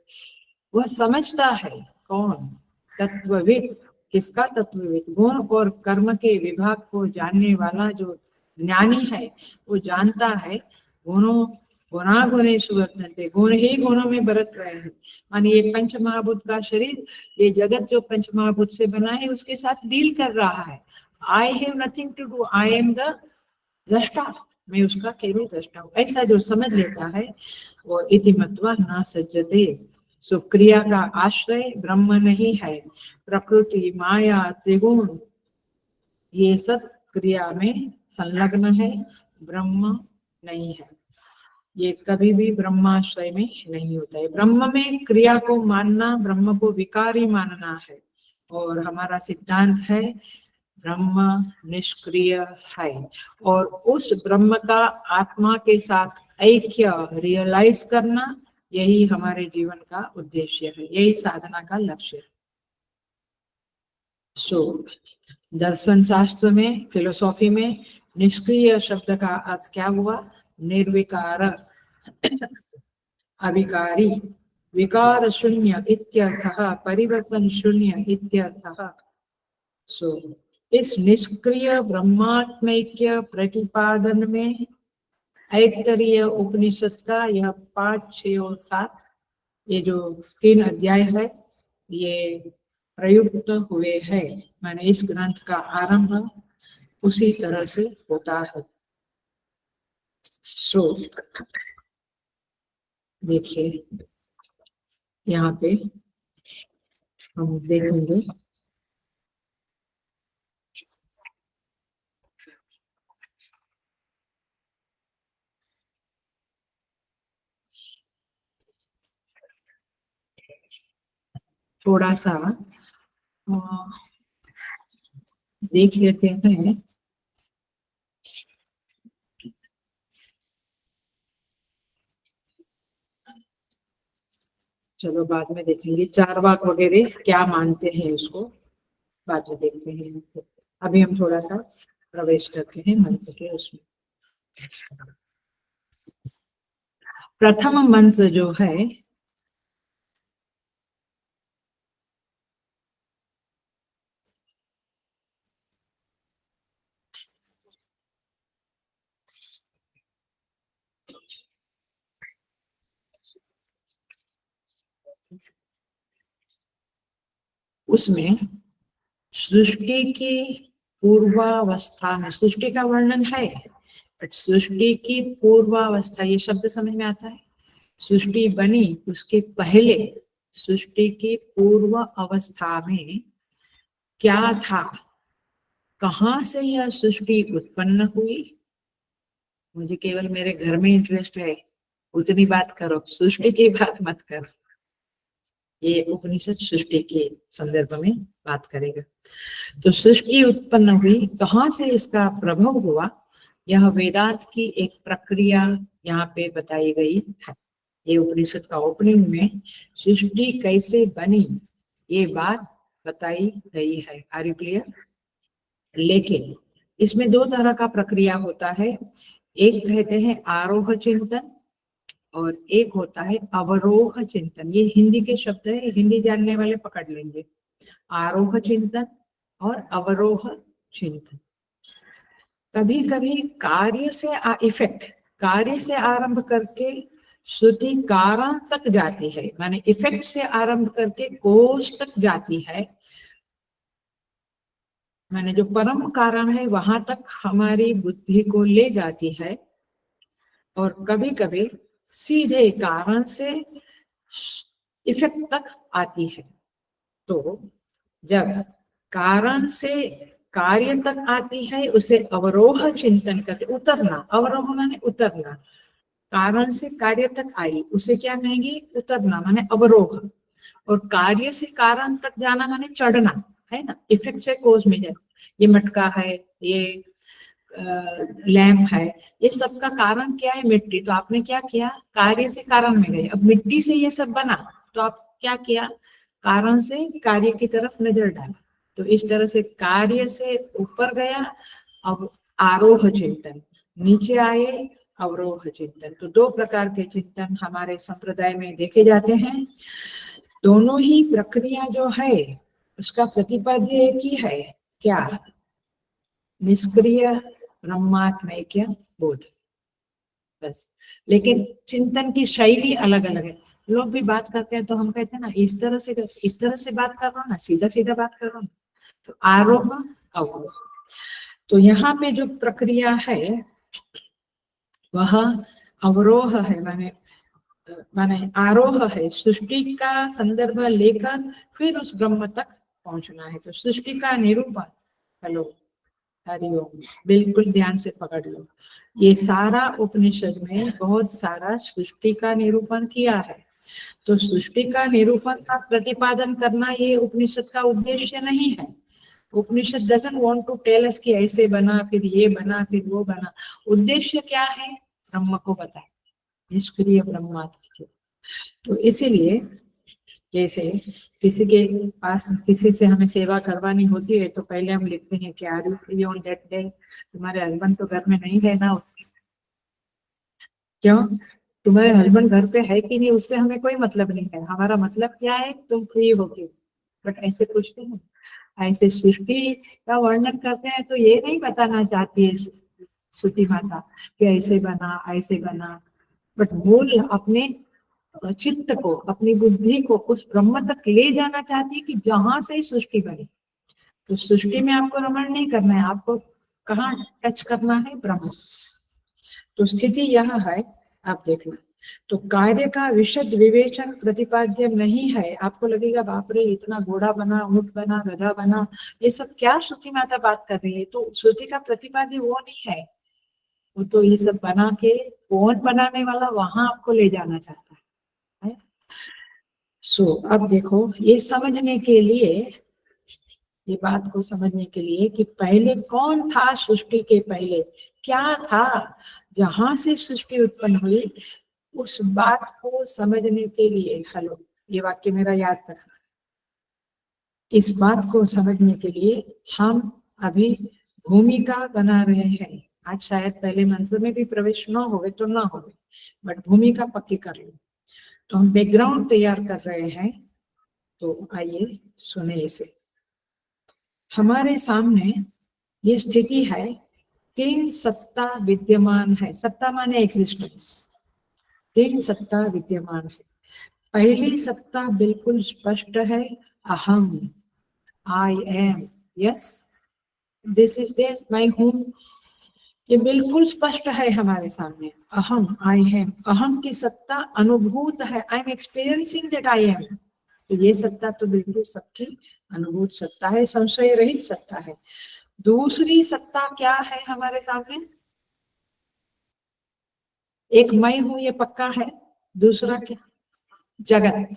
[SPEAKER 1] वह समझता है कौन? तत्वविद। किसका तत्वविद? गुण और कर्म के विभाग को जानने वाला जो ज्ञानी है वो जानता है गुणों गुणागुणेषु वर्तन्ते, गुण ही गुणों में बरत रहे हैं। माने ये पंच महाभूत का शरीर, ये जगत जो पंच महाभूत से बना है उसके साथ डील कर रहा है। I have nothing to do, I am the दृष्टा, मैं उसका केवल दृष्टा हूँ। ऐसा जो समझ लेता है वो इति मत्वा न सज्जते। सो क्रिया का आश्रय ब्रह्म नहीं है। प्रकृति, माया, त्रिगुण ये सब क्रिया में संलग्न है, ब्रह्म नहीं है। ये कभी भी ब्रह्माश्रय में नहीं होता है। ब्रह्म में क्रिया को मानना ब्रह्म को विकारी मानना है। और हमारा सिद्धांत है ब्रह्म निष्क्रिय है, और उस ब्रह्म का आत्मा के साथ ऐक्य रियलाइज करना, यही हमारे जीवन का उद्देश्य है, यही साधना का लक्ष्य है। सो दर्शन शास्त्र में, फिलोसॉफी में निष्क्रिय शब्द का अर्थ क्या हुआ? निर्विकार, अविकारी, विकार शून्य इत्यर्थः, परिवर्तन शून्य इत्यर्थः। सो इस निष्क्रिय ब्रह्मात्मैक्य प्रतिपादन में ऐतरेय उपनिषद का यह 5, 6 और 7 ये जो 3 अध्याय है ये प्रयुक्त हुए हैं। माने इस ग्रंथ का आरंभ उसी तरह से होता है। सो देखिए यहाँ पे हम देखेंगे थोड़ा सा देख लेते हैं। चलो बाद में देखेंगे चार्वाक वगैरह क्या मानते हैं उसको, बाद में देखते हैं। अभी हम थोड़ा सा प्रवेश करते हैं मंत्र के उसमें। प्रथम मंत्र जो है उसमें सृष्टि की पूर्वावस्था में, सृष्टि का वर्णन है बट सृष्टि की पूर्वावस्था ये शब्द समझ में आता है। सृष्टि बनी उसके पहले, सृष्टि की पूर्व अवस्था में क्या था, कहाँ से यह सृष्टि उत्पन्न हुई। मुझे केवल मेरे घर में इंटरेस्ट है, उतनी बात करो, सृष्टि की बात मत करो। ये उपनिषद सृष्टि के संदर्भ में बात करेगा। तो सृष्टि उत्पन्न हुई, कहाँ से इसका प्रभाव हुआ, यह वेदांत की एक प्रक्रिया यहाँ पे बताई गई है। ये उपनिषद का ओपनिंग में सृष्टि कैसे बनी ये बात बताई गई है। Are you clear? लेकिन इसमें 2 तरह का प्रक्रिया होता है। एक कहते हैं आरोह चिंतन और एक होता है अवरोह चिंतन। ये हिंदी के शब्द है, हिंदी जानने वाले पकड़ लेंगे। आरोह चिंतन और अवरोह चिंतन। कभी कभी कार्य से इफेक्ट, कार्य से आरंभ करके श्रुति कारण तक जाती है, माने इफेक्ट से आरंभ करके कोष तक जाती है, माने जो परम कारण है वहां तक हमारी बुद्धि को ले जाती है। और कभी कभी सीधे कारण से इफेक्ट तक आती है। तो जब कारण से कार्य तक आती है उसे अवरोह चिंतन करते, उतरना। अवरोह माने उतरना, कारण से कार्य तक आई उसे क्या कहेंगे? उतरना माने अवरोह। और कार्य से कारण तक जाना माने चढ़ना, है ना? इफेक्ट से कोज में जाए। ये मटका है, ये लैंप है, ये सब का कारण क्या है? मिट्टी। तो आपने क्या किया? कार्य से कारण में गए। अब मिट्टी से ये सब बना तो आप क्या किया? कारण से कार्य की तरफ नजर डाला। तो इस तरह से कार्य से ऊपर गया, अब आरोह चिंतन, नीचे आए अवरोह चिंतन। तो दो प्रकार के चिंतन हमारे संप्रदाय में देखे जाते हैं। दोनों ही प्रक्रिया जो है उसका प्रतिपाद्य एक ही है, क्या? निष्क्रिय ब्रह्मात्मैक्य बोध, बस। लेकिन चिंतन की शैली अलग अलग है। लोग भी बात करते हैं तो हम कहते हैं ना, इस तरह से बात कर रहा हूँ ना, सीधा सीधा बात कर रहा हूँ। तो आरोह अवरोह, तो यहाँ पे जो प्रक्रिया है वह अवरोह है, माने आरोह है। सृष्टि का संदर्भ लेकर फिर उस ब्रह्म तक पहुंचना है। तो सृष्टि का निरूपण, हेलो हरिओम, बिल्कुल ध्यान से पकड़ लो। ये सारा उपनिषद में बहुत सारा सृष्टि का निरूपण किया है। तो सृष्टि का निरूपण का प्रतिपादन करना ये उपनिषद का उद्देश्य नहीं है। Upanishad doesn't want to tell us कि ऐसे बना, फिर ये बना, फिर वो बना। उद्देश्य क्या है? ब्रह्म को बताए, निष्क्रिय ब्रह्मात्म। तो इसीलिए जैसे किसी के पास किसी से हमें सेवा करवानी होती है तो पहले हम लिखते हैं कि are you free on that day. तुम्हारे हस्बैंड तो घर में नहीं है ना, क्यों? तुम्हारे हस्बैंड घर पे है कि नहीं उससे हमें कोई मतलब नहीं है। हमारा मतलब क्या है? तुम फ्री हो के। बट ऐसे पूछते हैं, ऐसे सृष्टि का वर्णन करते हैं तो ये नहीं बताना चाहती है श्रुति माता कि ऐसे बना ऐसे बना, बट मूल अपने चित्त को, अपनी बुद्धि को उस ब्रह्म तक ले जाना चाहती है कि जहां से सृष्टि बनी। तो सृष्टि में आपको रमण नहीं करना है, आपको कहाँ टच करना है? ब्रह्म। तो स्थिति यह है, आप देखना। तो कार्य का विशद विवेचन प्रतिपाद्य नहीं है। आपको लगेगा बाप रे, इतना घोड़ा बना, ऊंट बना, गधा बना, ये सब क्या श्रुति माता बात कर रही है? तो श्रुति का प्रतिपाद्य वो नहीं है। वो तो ये सब बना के कौन बनाने वाला वहां आपको ले जाना चाहता है। सो अब देखो, ये समझने के लिए, ये बात को समझने के लिए कि पहले कौन था, सृष्टि के पहले क्या था, जहां से सृष्टि उत्पन्न हुई, उस बात को समझने के लिए, हेलो ये वाक्य मेरा याद रखना, इस बात को समझने के लिए हम अभी भूमिका बना रहे हैं। आज शायद पहले मंत्र में भी प्रवेश न होवे तो ना होवे, बट भूमिका पक्की कर लो। तो हम बैकग्राउंड तैयार कर रहे हैं। तो आइए सुने इसे। हमारे सामने ये स्थिति है, तीन सत्ता विद्यमान है। सत्ता माने एग्जिस्टेंस। तीन सत्ता विद्यमान है। पहली सत्ता बिल्कुल स्पष्ट है, अहम, I am, yes this is this, मैं हूं। ये बिल्कुल स्पष्ट है हमारे सामने, अहम, आई एम। अहम की सत्ता अनुभूत है, I am experiencing that I am. तो ये सत्ता तो बिल्कुल सबकी अनुभूत सत्ता है, संशय रहित सत्ता है। दूसरी सत्ता क्या है हमारे सामने? एक मैं हूं, ये पक्का है। दूसरा क्या? जगत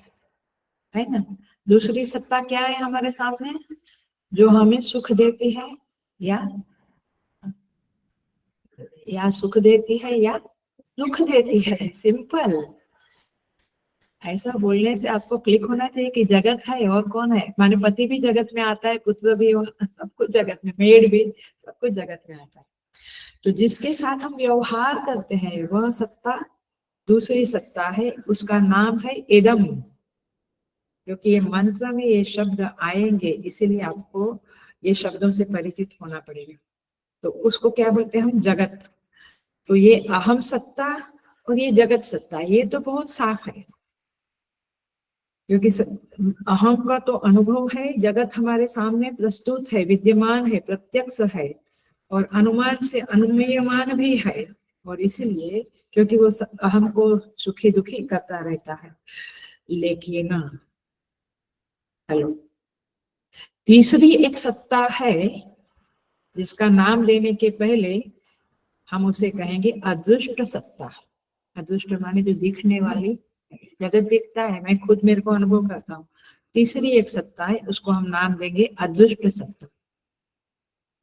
[SPEAKER 1] है ना। दूसरी सत्ता क्या है हमारे सामने? जो हमें सुख देती है या सुख देती है या दुख देती है। सिंपल। ऐसा बोलने से आपको क्लिक होना चाहिए कि जगत है और कौन है। माने पति भी जगत में आता है, पुत्र भी, सब कुछ जगत में, मेड भी, सब कुछ जगत में आता है। तो जिसके साथ हम व्यवहार करते हैं वह सत्ता दूसरी सत्ता है, उसका नाम है इदम। क्योंकि ये मंत्र में ये शब्द आएंगे, इसीलिए आपको ये शब्दों से परिचित होना पड़ेगा। तो उसको क्या बोलते हैं हम? जगत। तो ये अहम सत्ता और ये जगत सत्ता, ये तो बहुत साफ है। क्योंकि अहम का तो अनुभव है, जगत हमारे सामने प्रस्तुत है, विद्यमान है, प्रत्यक्ष है, और अनुमान से अनुमेयमान भी है। और इसीलिए क्योंकि वो अहम को सुखी दुखी करता रहता है। लेकिन हेलो, तीसरी एक सत्ता है जिसका नाम लेने के पहले हम उसे कहेंगे अदृष्ट सत्ता। अदृष्ट माने जो दिखने वाली, जगत दिखता है, मैं खुद मेरे को अनुभव करता हूँ। तीसरी एक सत्ता है, उसको हम नाम देंगे अदृष्ट सत्ता।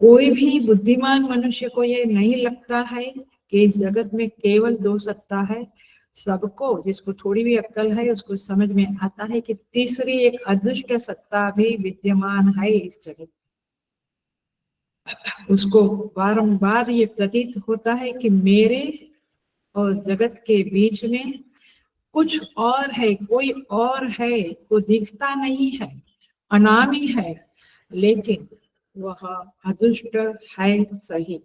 [SPEAKER 1] कोई भी बुद्धिमान मनुष्य को ये नहीं लगता है कि इस जगत में केवल दो सत्ता है, सबको, जिसको थोड़ी भी अक्ल है उसको समझ में आता है कि तीसरी एक अदृष्ट सत्ता भी विद्यमान है इस जगत। उसको बारंबार ये प्रतीत होता है कि मेरे और जगत के बीच में कुछ और है, कोई और है, वो दिखता नहीं है, अनामी है, लेकिन वह अदृष्ट है सही।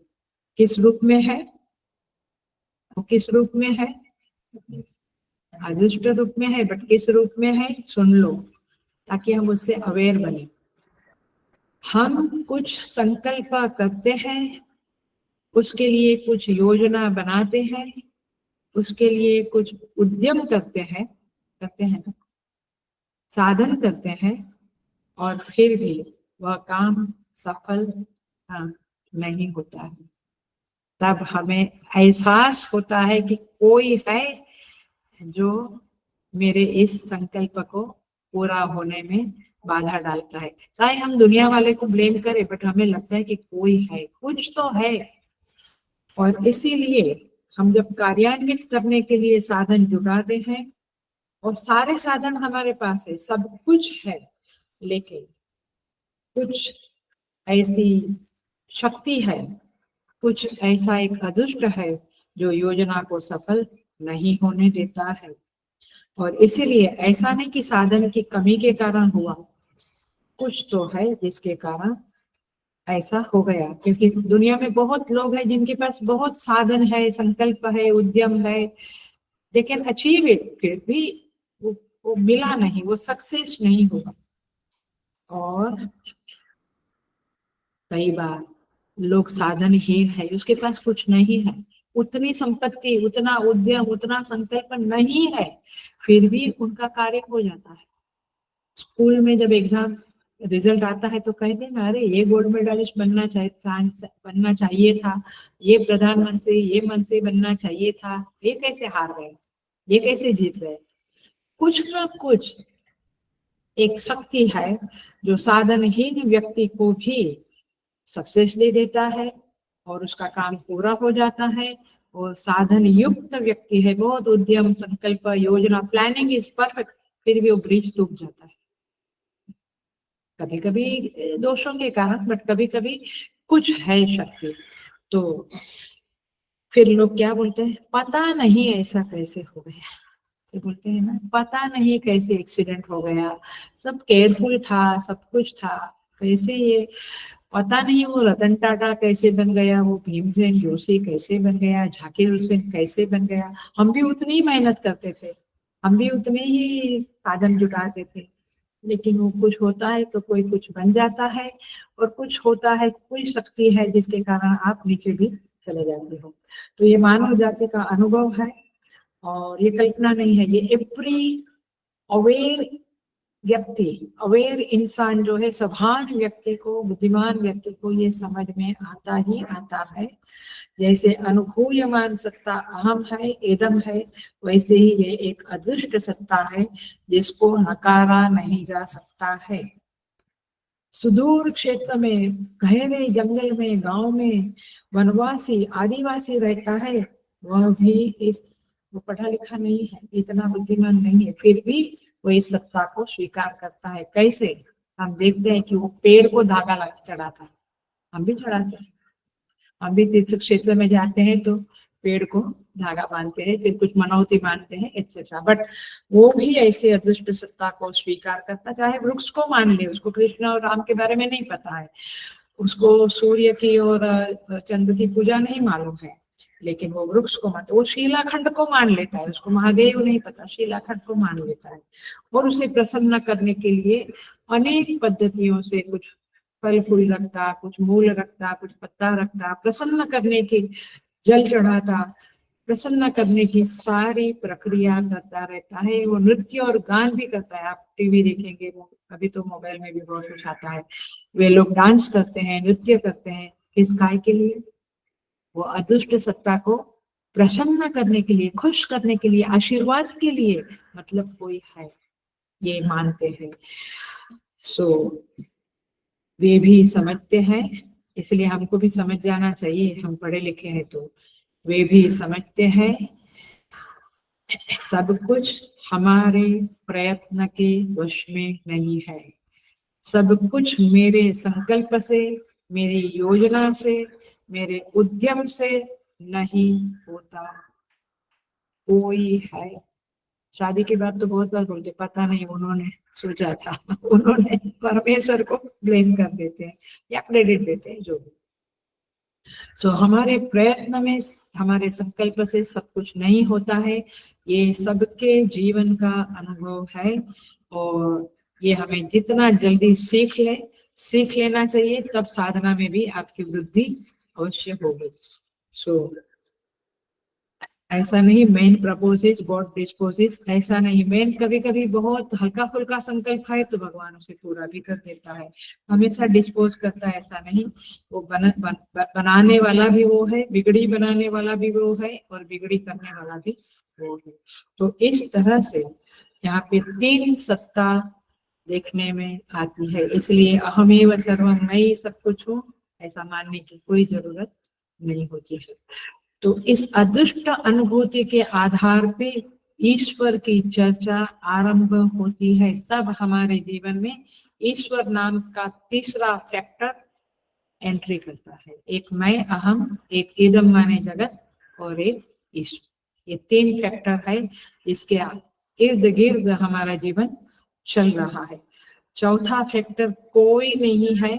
[SPEAKER 1] किस रूप में है वो? किस रूप में है? अदृष्ट रूप में है, बट किस रूप में है सुन लो, ताकि हम उससे अवेयर बने। हम कुछ संकल्प करते हैं, उसके लिए कुछ योजना बनाते हैं, उसके लिए कुछ उद्यम करते हैं, साधन करते हैं, और फिर भी वह काम सफल नहीं होता है। तब हमें एहसास होता है कि कोई है जो मेरे इस संकल्प को पूरा होने में बाधा डालता है। चाहे हम दुनिया वाले को ब्लेम करें, बट हमें लगता है कि कोई है, कुछ तो है। और इसीलिए हम जब कार्यान्वित करने के लिए साधन जुटाते हैं, और सारे साधन हमारे पास है, सब कुछ है, लेकिन कुछ ऐसी शक्ति है, कुछ ऐसा एक अदृष्ट है जो योजना को सफल नहीं होने देता है। और इसीलिए ऐसा नहीं कि साधन की कमी के कारण हुआ, कुछ तो है जिसके कारण ऐसा हो गया। क्योंकि दुनिया में बहुत लोग हैं जिनके पास बहुत साधन है, संकल्प है, उद्यम है, दे कैन अचीव इट, फिर भी वो मिला नहीं, वो सक्सेस नहीं हुआ। और कई बार लोग साधनहीन है, उसके पास कुछ नहीं है, उतनी संपत्ति, उतना उद्यम, उतना संकल्प नहीं है, फिर भी उनका कार्य हो जाता है। स्कूल में जब एग्जाम रिजल्ट आता है तो कहते हैं अरे ये गोल्ड मेडलिस्ट बनना चाहिए था, ये प्रधानमंत्री, ये मंत्री बनना चाहिए था, ये कैसे हार गए, ये कैसे जीत गए। कुछ ना कुछ एक शक्ति है जो साधनहीन व्यक्ति को भी सक्सेस दे देता है, और उसका काम पूरा हो जाता है। और साधन युक्त व्यक्ति है, बहुत उद्यम, संकल्प, योजना, प्लानिंग इज परफेक्ट, फिर भी वो ब्रिज टूट जाता है, कभी कभी दोषों के कारण, बट कभी कभी कुछ है शक्ति। तो फिर लोग क्या बोलते हैं, पता नहीं ऐसा कैसे हो गया, तो बोलते हैं ना, पता नहीं कैसे एक्सीडेंट हो गया, सब केयरफुल था, सब कुछ था, कैसे ये पता नहीं, वो रतन टाटा कैसे बन गया, वो भीमसेन जोशी कैसे बन गया, झाकिर हुसैन कैसे बन गया। हम भी उतनी ही मेहनत करते थे, हम भी उतने ही साधन जुटाते थे, लेकिन वो कुछ होता है तो कोई कुछ बन जाता है, और कुछ होता है, कोई शक्ति है जिसके कारण आप नीचे भी चले जाते हो। तो ये मानव जाति का अनुभव है, और ये कल्पना नहीं है, ये एवरी अवेयर व्यक्ति, अवेयर इंसान जो है, सभान व्यक्ति को, बुद्धिमान व्यक्ति को ये समझ में आता ही आता है। जैसे अनुभूयमान सत्ता अहम है, एदम है, वैसे ही ये एक अदृष्ट सत्ता है जिसको नकारा नहीं जा सकता है। सुदूर क्षेत्र में, गहरे जंगल में, गांव में वनवासी, आदिवासी रहता है, वह भी वो पढ़ा लिखा नहीं है, इतना बुद्धिमान नहीं है, फिर भी वो इस सत्ता को स्वीकार करता है। कैसे? हम देखते हैं कि वो पेड़ को धागा चढ़ाता है, हम भी चढ़ाते हैं, हम भी तीर्थ क्षेत्र में जाते हैं तो पेड़ को धागा बांधते हैं, फिर कुछ मनौती मानते हैं, एक्सेट्रा। बट वो भी ऐसे अदृष्ट सत्ता को स्वीकार करता, चाहे वृक्ष को मान ले, उसको कृष्ण और राम के बारे में नहीं पता है, उसको सूर्य की और चंद्र की पूजा नहीं मालूम है, लेकिन वो वृक्ष को मानता, वो शीलाखंड को मान लेता है, उसको महादेव नहीं पता, शीलाखंड को मान लेता है, और उसे प्रसन्न करने के लिए अनेक पद्धतियों से कुछ फल फूल रखता, कुछ मूल रखता, कुछ पत्ता रखता, प्रसन्न करने की जल चढ़ाता, प्रसन्न करने की सारी प्रक्रिया करता रहता है। वो नृत्य और गान भी करता है, आप टीवी देखेंगे, वो अभी तो मोबाइल में भी बहुत कुछ आता है, वे लोग डांस करते हैं, नृत्य करते हैं, किस काय के लिए? वो अदृष्ट सत्ता को प्रसन्न करने के लिए, खुश करने के लिए, आशीर्वाद के लिए, मतलब कोई है, ये मानते हैं। सो वे भी समझते हैं, इसलिए हमको भी समझ जाना चाहिए, हम पढ़े लिखे हैं तो वे भी समझते हैं सब कुछ हमारे प्रयत्न के वश में नहीं है। सब कुछ मेरे संकल्प से, मेरी योजना से, मेरे उद्यम से नहीं होता। कोई है, शादी के बाद तो बहुत बार बोलते पता नहीं उन्होंने सोचा था, उन्होंने, परमेश्वर को ब्लेम कर देते हैं या क्रेडिट देते हैं जो भी। हमारे प्रयत्न में, हमारे संकल्प से सब कुछ नहीं होता है। ये सबके जीवन का अनुभव है और ये हमें जितना जल्दी सीख लेना चाहिए, तब साधना में भी आपकी वृद्धि अवश्य होगी। ऐसा नहीं मैन प्रपोजेस गॉड डिस्पोजेस, ऐसा नहीं। मैन कभी कभी बहुत हल्का फुल्का संकल्प है तो भगवान उसे पूरा भी कर देता है, हमेशा डिस्पोज करता है, ऐसा नहीं। वो बनाने वाला भी वो है, बिगड़ी बनाने वाला भी वो है और बिगड़ी करने वाला भी वो है। तो इस तरह से यहाँ पे तीन सत्ता देखने में आती है। इसलिए अहमेव सर्वम, मैं ही सब कुछ हूँ, ऐसा मानने की कोई जरूरत नहीं होती है। तो इस अदृष्ट अनुभूति के आधार पे ईश्वर की चर्चा आरंभ होती है। तब हमारे जीवन में ईश्वर नाम का तीसरा फैक्टर एंट्री करता है। एक मैं, अहम, एक इदम माने जगत और एक ईश्वर। ये तीन फैक्टर है, इसके इर्द गिर्द हमारा जीवन चल रहा है। चौथा फैक्टर कोई नहीं है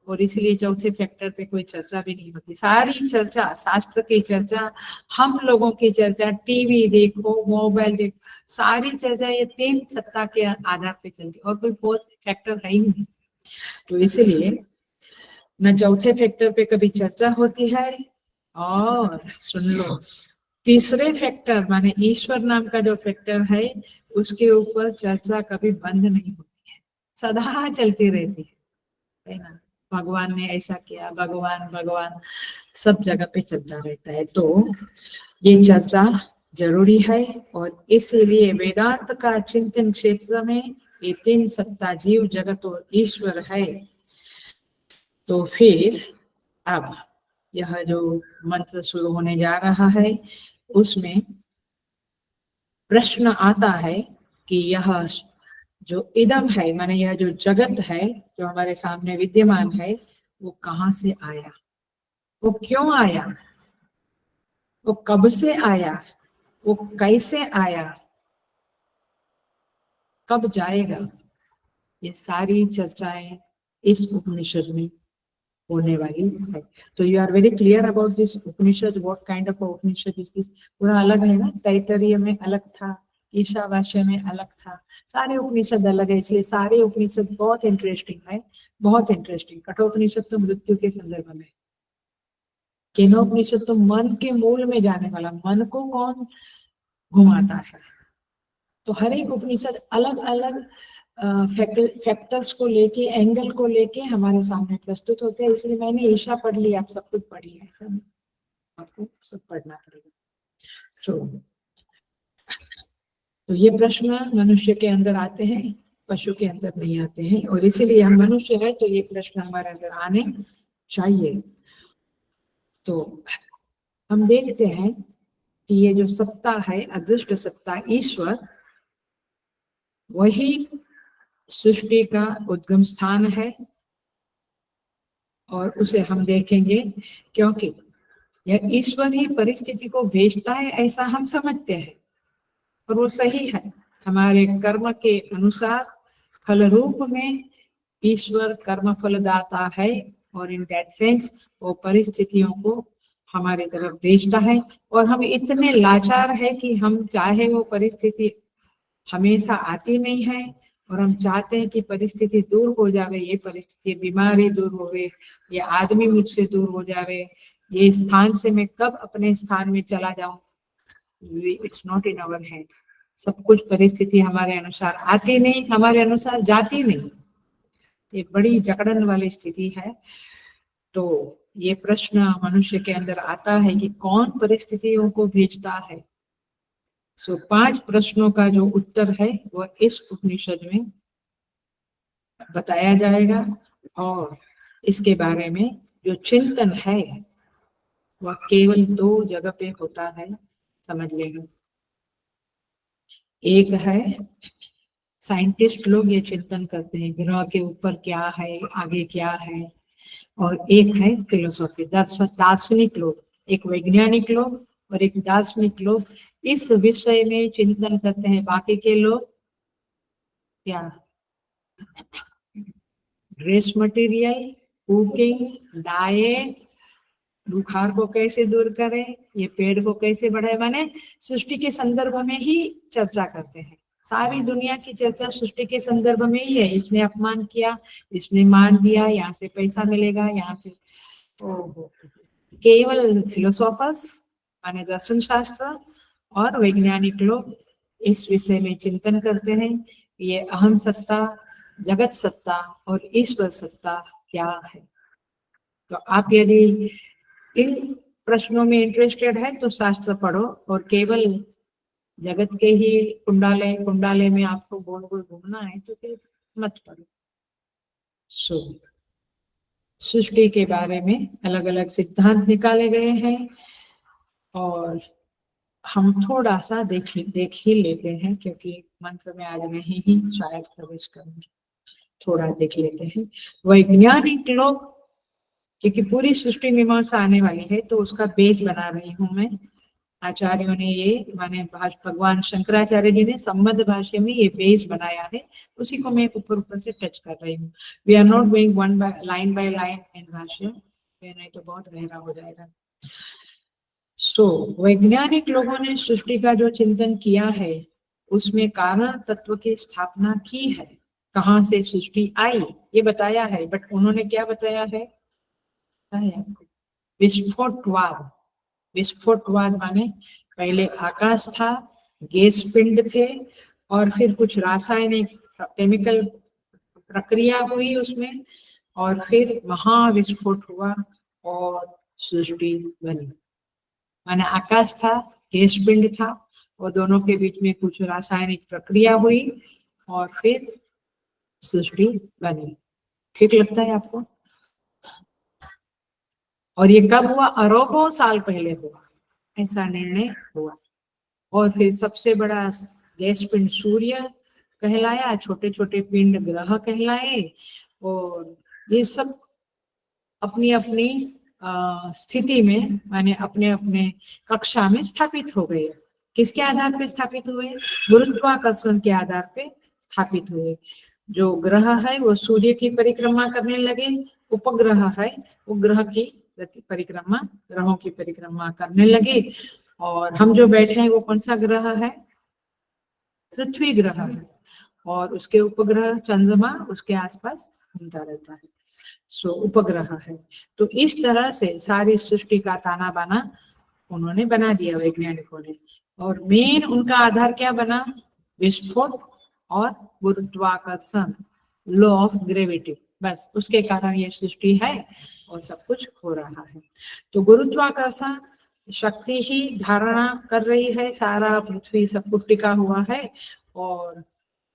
[SPEAKER 1] और इसलिए चौथे फैक्टर पे कोई चर्चा भी नहीं होती। सारी चर्चा, शास्त्र की चर्चा, हम लोगों की चर्चा, टीवी देखो, मोबाइल देखो, सारी चर्चा ये तीन सत्ता के आधार पे चलती और कोई फोर्थ फैक्टर है ही नहीं। तो इसलिए न चौथे फैक्टर पे कभी चर्चा होती है और सुन लो, तीसरे फैक्टर माने ईश्वर नाम का जो फैक्टर है उसके ऊपर चर्चा कभी बंद नहीं होती है, सदा चलती रहती है ना। भगवान ने ऐसा किया, भगवान भगवान सब जगह पे चलता रहता है। तो ये चर्चा जरूरी है और इसीलिए वेदांत का चिंतन क्षेत्र में ये तीन सत्ता, जीव, जगत और ईश्वर है। तो फिर अब यह जो मंत्र शुरू होने जा रहा है उसमें प्रश्न आता है कि यह जो इदम है, माने यह जो जगत है जो हमारे सामने विद्यमान है, वो कहाँ से आया, वो क्यों आया, वो कब से आया, वो कैसे आया, कब जाएगा। ये सारी चर्चाएं इस उपनिषद में होने वाली है। तो you are very clear about this Upanishad, what kind of Upanishad is this. पूरा अलग है ना, तैतरीय में अलग था, ईशावास्य में अलग था, सारे उपनिषद अलग है। इसलिए सारे उपनिषद बहुत इंटरेस्टिंग है, बहुत इंटरेस्टिंग। कठोपनिषद तो मृत्यु के संदर्भ में, केनोपनिषद तो मन के मूल में जाने वाला, मन को कौन घुमाता है। तो हर एक उपनिषद अलग अलग फैक्टर्स को लेके, एंगल को लेके हमारे सामने प्रस्तुत होते हैं। इसलिए मैंने ईशा पढ़ लिया, आप सब कुछ पढ़ लिया, ऐसा नहीं, आपको सब पढ़ना पड़ेगा। तो ये प्रश्न मनुष्य के अंदर आते हैं, पशु के अंदर नहीं आते हैं और इसीलिए हम मनुष्य है तो ये प्रश्न हमारे अंदर आने चाहिए। तो हम देखते हैं कि ये जो सत्ता है, अदृष्ट सत्ता ईश्वर, वही सृष्टि का उद्गम स्थान है और उसे हम देखेंगे क्योंकि यह ईश्वर ही परिस्थिति को भेजता है, ऐसा हम समझते हैं और वो सही है। हमारे कर्म के अनुसार फल रूप में ईश्वर कर्म फलदाता है और इन दैट सेंस वो परिस्थितियों को हमारी तरफ भेजता है। और हम इतने लाचार है कि हम चाहे वो परिस्थिति हमेशा आती नहीं है और हम चाहते हैं कि परिस्थिति दूर हो जावे, ये परिस्थिति, बीमारी दूर हो गई, ये आदमी मुझसे दूर हो जावे, ये स्थान से मैं कब अपने स्थान में चला जाऊं। It's not in our hand. सब कुछ परिस्थिति हमारे अनुसार आती नहीं, हमारे अनुसार जाती नहीं, ये बड़ी जकड़न वाली स्थिति है। तो ये प्रश्न मनुष्य के अंदर आता है कि कौन परिस्थितियों को भेजता है। सो 5 प्रश्नों का जो उत्तर है वह इस उपनिषद में बताया जाएगा और इसके बारे में जो चिंतन है वह केवल 2 जगह पे होता है, समझ लेना। एक है साइंटिस्ट लोग ये चिंतन करते हैं ग्रह के ऊपर क्या है, आगे क्या है, और एक है फिलोसॉफी दार्शनिक लोग, एक वैज्ञानिक लोग और एक दार्शनिक लोग इस विषय में चिंतन करते हैं। बाकी के लोग क्या, ड्रेस मटेरियल, कुकिंग, डाइट, बुखार को कैसे दूर करें, ये पेड़ को कैसे बढ़ाए, माने सृष्टि के संदर्भ में ही चर्चा करते हैं। सारी दुनिया की चर्चा सृष्टि के संदर्भ में ही है। इसने अपमान किया, इसने मान दिया, यहाँ से पैसा मिलेगा, यहाँ से। ओहो, केवल फिलोसोफर्स माने दर्शन शास्त्र और वैज्ञानिक लोग इस विषय में चिंतन करते हैं। ये अहम सत्ता, जगत सत्ता और ईश्वर सत्ता क्या है। तो आप यदि इन प्रश्नों में इंटरेस्टेड है तो शास्त्र पढ़ो, और केवल जगत के ही कुंडाले कुंडाले में आपको गोल गोल घूमना है तो फिर मत पढ़ो। सृष्टि के बारे में अलग अलग सिद्धांत निकाले गए हैं, और हम थोड़ा सा देख ही लेते हैं, क्योंकि मंत्र में आज नहीं ही शायद प्रवेश करेंगे। थोड़ा देख लेते हैं। वैज्ञानिक लोग, क्योंकि पूरी सृष्टि मीमांसा आने वाली है तो उसका बेस बना रही हूँ मैं। आचार्यों ने ये माने भगवान शंकराचार्य जी ने संबंध भाष्य में ये बेस बनाया है, उसी को मैं ऊपर ऊपर से टच कर रही हूँ। We are not going one by line in bhashya, नहीं तो बहुत गहरा हो जाएगा। वैज्ञानिक लोगों ने सृष्टि का जो चिंतन किया है उसमें कारण तत्व की स्थापना की है। कहाँ से सृष्टि आई ये बताया है, बट उन्होंने क्या बताया है, विस्फोटवाद। विस्फोटवाद माने पहले आकाश था, गैस पिंड थे, और फिर कुछ रासायनिक केमिकल प्रक्रिया हुई उसमें, और फिर महाविस्फोट हुआ और सृष्टि बनी। माने आकाश था, गैस पिंड था, और दोनों के बीच में कुछ रासायनिक प्रक्रिया हुई और फिर सृष्टि बनी। ठीक लगता है आपको? और ये कब हुआ? अरबों साल पहले हुआ, ऐसा निर्णय हुआ। और फिर सबसे बड़ा गैस पिंड सूर्य कहलाया, छोटे छोटे पिंड ग्रह कहलाए, और ये सब अपनी अपनी स्थिति में माने अपने अपने कक्षा में स्थापित हो गए। किसके आधार पे स्थापित हुए? गुरुत्वाकर्षण के आधार पे स्थापित हुए। जो ग्रह है वो सूर्य की परिक्रमा करने लगे, उपग्रह है वो ग्रह की परिक्रमा, ग्रहों की परिक्रमा करने लगे। और हम जो बैठे हैं वो कौन सा ग्रह है? पृथ्वी ग्रह है, और उसके उपग्रह चंद्रमा उसके आसपास घूमता रहता है। उपग्रह है। तो इस तरह से सारी सृष्टि का ताना बाना उन्होंने बना दिया वैज्ञानिकों ने। और मेन उनका आधार क्या बना? विस्फोट और गुरुत्वाकर्षण, लॉ ऑफ ग्रेविटी। बस उसके कारण ये सृष्टि है और सब कुछ हो रहा है। तो गुरुत्वाकर्षण शक्ति ही धारणा कर रही है, सारा पृथ्वी सब कुछ टिका हुआ है, और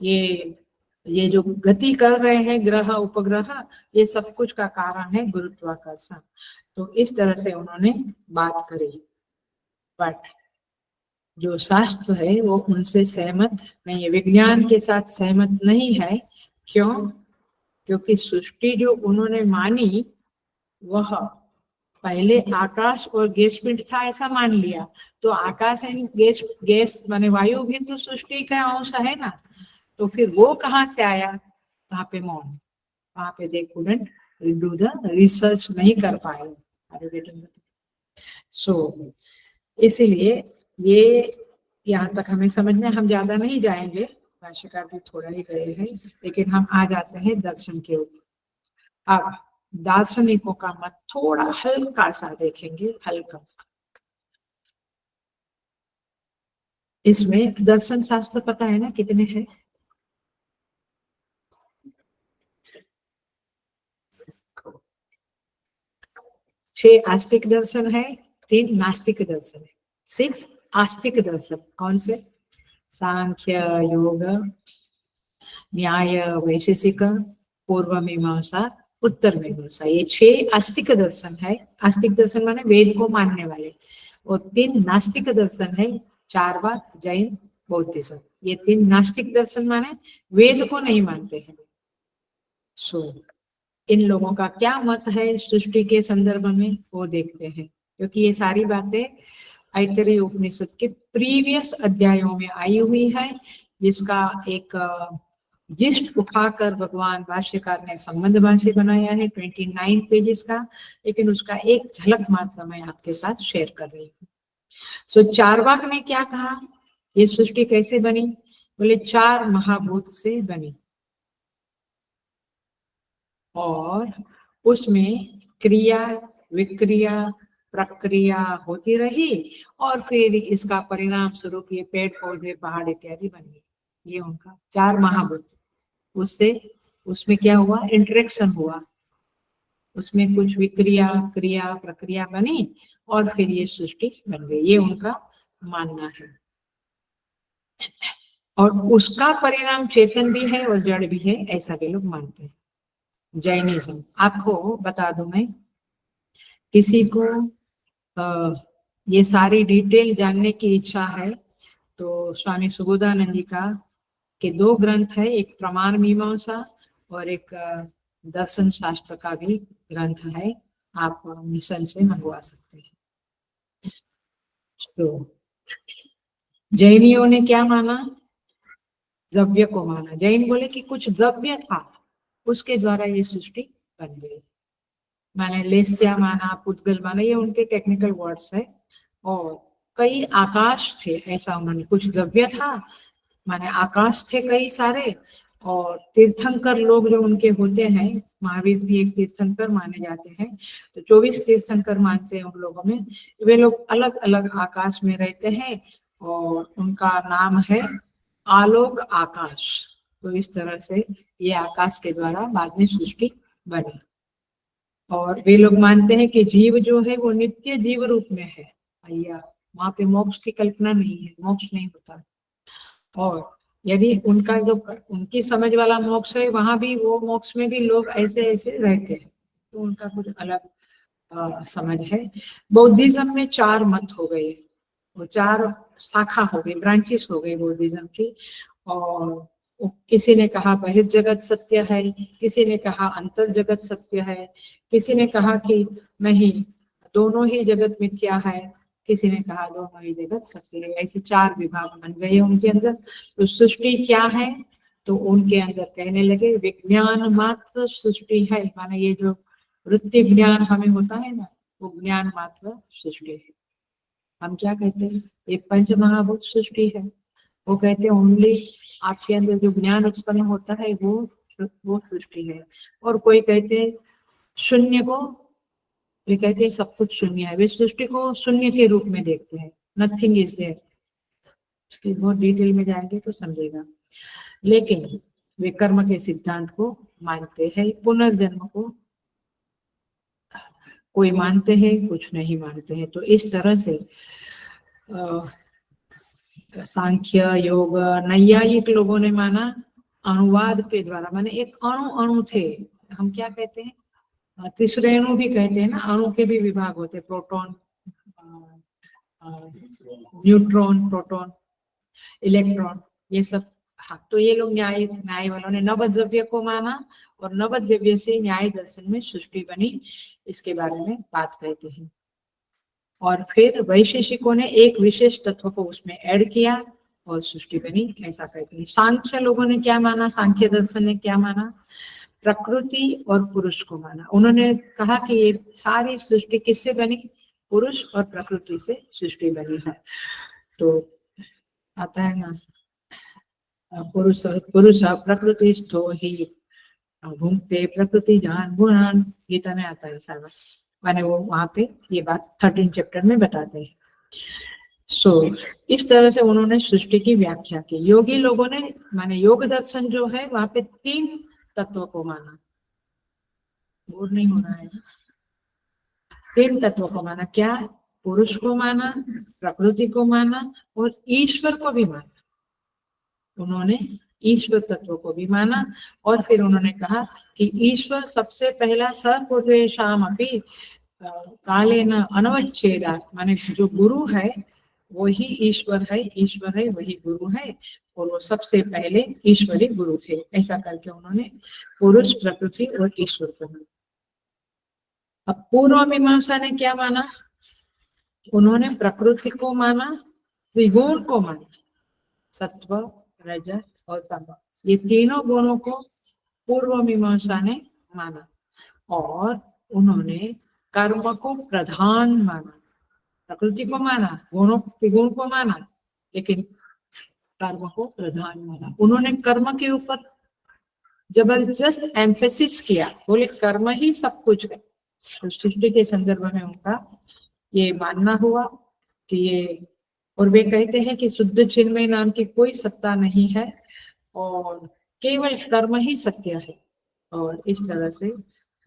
[SPEAKER 1] ये जो गति कर रहे हैं ग्रह उपग्रह, ये सब कुछ का कारण है गुरुत्वाकर्षण। तो इस तरह से उन्होंने बात करी, बट जो शास्त्र है वो उनसे सहमत नहीं है, विज्ञान के साथ सहमत नहीं है। क्यों? क्योंकि सृष्टि जो उन्होंने मानी वह पहले आकाश और गैस पिंड था ऐसा मान लिया, तो आकाश एंड गैस माने वायु भी तो सृष्टि का अंश है ना, तो फिर वो कहाँ से आया? वहां पे मौन, वहां पे they couldn't do the research, नहीं कर पाए। इसीलिए ये यहाँ तक हमें समझना, हम ज्यादा नहीं जाएंगे, भाष्यकार भी थोड़ा ही गए हैं, लेकिन हम आ जाते हैं दर्शन के ऊपर। अब दार्शनिकों का मत थोड़ा हल्का सा देखेंगे, हल्का सा। इसमें दर्शन शास्त्र पता है ना कितने हैं? 6 आस्तिक दर्शन है, 3 नास्तिक दर्शन है। 6 आस्तिक दर्शन कौन से? सांख्य, योग, न्याय, वैशेषिक, पूर्व मीमांसा, उत्तर मीमांसा, ये 6 आस्तिक दर्शन है। आस्तिक दर्शन माने वेद को मानने वाले। और 3 नास्तिक दर्शन है, चारवाक, जैन बौद्धिज्म, ये तीन नास्तिक दर्शन माने वेद को नहीं मानते हैं। सो इन लोगों का क्या मत है सृष्टि के संदर्भ में वो देखते हैं, क्योंकि ये सारी बातें ऐतरेय उपनिषद के प्रीवियस अध्यायों में आई हुई है, जिसका एक जिस्ट उठाकर भगवान भाष्यकार ने संबंध भाष्य बनाया है 29 पेजेस का, लेकिन उसका एक झलक मात्र मैं आपके साथ शेयर कर रही हूँ। सो चार्वाक ने क्या कहा, ये सृष्टि कैसे बनी? बोले 4 महाभूत से बनी और उसमें क्रिया विक्रिया प्रक्रिया होती रही और फिर इसका परिणाम स्वरूप ये पेड़ पौधे पहाड़ इत्यादि बन गए। ये उनका 4 महाभूत, उससे उसमें क्या हुआ, इंटरेक्शन हुआ, उसमें कुछ विक्रिया क्रिया प्रक्रिया बनी और फिर ये सृष्टि बन गई, ये उनका मानना है। और उसका परिणाम चेतन भी है और जड़ भी है, ऐसा भी लोग मानते हैं। जैनिज्म, आपको बता दूं मैं, किसी को ये सारी डिटेल जानने की इच्छा है तो स्वामी सुबोधानंद जी का के 2 ग्रंथ है, एक प्रमाण मीमांसा और एक दर्शन शास्त्र का भी ग्रंथ है, आप मिशन से मंगवा सकते हैं। तो जैनियों ने क्या माना, द्रव्य को माना। जैन बोले कि कुछ द्रव्य था उसके द्वारा ये सृष्टि बन गई, माने लेस्या माना, पुद्गल माना, ये उनके टेक्निकल वर्ड्स है। और कई आकाश थे, ऐसा उन्होंने, कुछ द्रव्य था माने आकाश थे कई सारे, और तीर्थंकर लोग जो उनके होते हैं, महावीर भी एक तीर्थंकर माने जाते हैं, तो 24 तीर्थंकर मानते हैं उन लोगों में, वे लोग अलग अलग आकाश में रहते हैं और उनका नाम है आलोक आकाश। तो इस तरह से ये आकाश के द्वारा बाद में सृष्टि बनी। और वे लोग मानते हैं कि जीव जो है वो नित्य जीव रूप में है, भैया वहां पे मोक्ष की कल्पना नहीं है, मोक्ष नहीं होता। और यदि उनका जो उनकी समझ वाला मोक्ष है, वहां भी वो मोक्ष में भी लोग ऐसे ऐसे रहते हैं, तो उनका कुछ अलग समझ है। बौद्धिज्म में 4 मत हो गए, वो 4 शाखा हो गई, ब्रांचेस हो गई बौद्धिज्म की। और किसी ने कहा बहिर्जगत सत्य है, किसी ने कहा अंतर जगत सत्य है, किसी ने कहा कि नहीं दोनों ही जगत मिथ्या है, किसी ने कहा दोनों ही जगत सत्य है। ऐसे 4 विभाग बन गए उनके अंदर। तो सृष्टि क्या है, तो उनके अंदर कहने लगे विज्ञान मात्र सृष्टि है, माने ये जो वृत्ति ज्ञान हमें होता है ना, वो ज्ञान मात्र सृष्टि है। हम क्या कहते हैं, ये पंच महाभूत सृष्टि है। वो कहते हैं ओनली आपके अंदर जो ज्ञान उत्पन्न होता है वो सृष्टि है। और कोई कहते हैं शून्य को, वे कहते हैं सब कुछ शून्य है, वे सृष्टि को शून्य के रूप में देखते हैं, नथिंग इज देयर। उसकी बहुत डिटेल में जाएंगे तो समझेगा। लेकिन वे कर्म के सिद्धांत को मानते हैं, पुनर्जन्म को कोई मानते हैं कुछ नहीं मानते हैं। तो इस तरह से सांख्य योग नैयायिक लोगों ने माना अणुवाद के द्वारा, माने एक अणु अणु थे, हम क्या कहते हैं तीसरे अणु भी कहते हैं ना, अणु के भी विभाग होते, प्रोटॉन न्यूट्रॉन प्रोटॉन इलेक्ट्रॉन, ये सब। हाँ, तो ये लोग न्याय वालों ने नवद्रव्य को माना और नवद्रव्य से न्याय दर्शन में सृष्टि बनी, इसके बारे में बात कहते हैं। और फिर वैशेषिकों ने एक विशेष तत्व को उसमें ऐड किया और सृष्टि बनी, ऐसा कहते हैं। सांख्य लोगों ने क्या माना, सांख्य दर्शन ने क्या माना, प्रकृति और पुरुष को माना। उन्होंने कहा कि ये सारी सृष्टि किससे बनी, पुरुष और प्रकृति से सृष्टि बनी है। तो आता है ना पुरुष पुरुष प्रकृति स्थो ही भूंगते प्रकृति जान गुणान, गीता में आता है सारा, माने वो वहां पे ये बात 13 चैप्टर में बताते हैं। सो इस तरह से उन्होंने सृष्टि की व्याख्या की। योगी लोगों ने माने योग दर्शन जो है वहां पे 3 तत्वों को माना, बोर नहीं होना है, 3 तत्वों को माना। क्या, पुरुष को माना, प्रकृति को माना और ईश्वर को भी माना। उन्होंने ईश्वर तत्व को भी माना और फिर उन्होंने कहा कि ईश्वर सबसे पहला सर्वोदेशाम अपि काले न अनवच्छेदा, माने जो गुरु है वही ईश्वर है वही गुरु है, और वो सबसे पहले ईश्वरी गुरु थे। ऐसा करके उन्होंने पुरुष, प्रकृति और ईश्वर को माना। अब पूर्व मीमांसा ने क्या माना? उन्होंने प्रकृति को माना, त्रिगुण को माना, सत्व, रजत और तम, ये तीनों गुणों को पूर्व मीमांसा ने माना। और उन्होंने कर्म को प्रधान माना, प्रकृति को माना, गुणों त्रिगुण को माना, लेकिन कर्म को प्रधान माना। उन्होंने कर्म के ऊपर जबरदस्त एम्फेसिस किया, बोले कर्म ही सब कुछ है। तो सृष्टि के संदर्भ में उनका ये मानना हुआ कि ये, और वे कहते हैं कि शुद्ध चिन्मय नाम की कोई सत्ता नहीं है और केवल कर्म ही सत्य है, और इस तरह से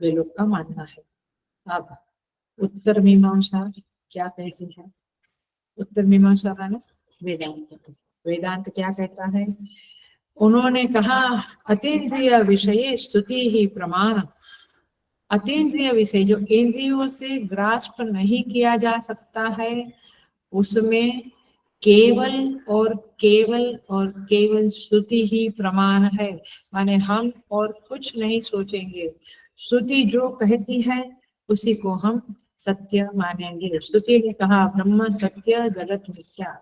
[SPEAKER 1] वे लोग का मानना है। अब उत्तर मीमांसा क्या कहती है? उत्तर मीमांसा माने वेदांत। वेदांत क्या कहता है? उन्होंने कहा अतीन्द्रिय विषय स्तुति ही प्रमाण। अतीन्द्रिय विषय जो इंद्रियों से ग्रास्प नहीं किया जा सकता है, उसमें केवल और केवल और केवल श्रुति ही प्रमाण है। माने हम और कुछ नहीं सोचेंगे, श्रुति जो कहती है उसी को हम सत्य मानेंगे। श्रुति ने कहा ब्रह्म सत्य जगत मिथ्या,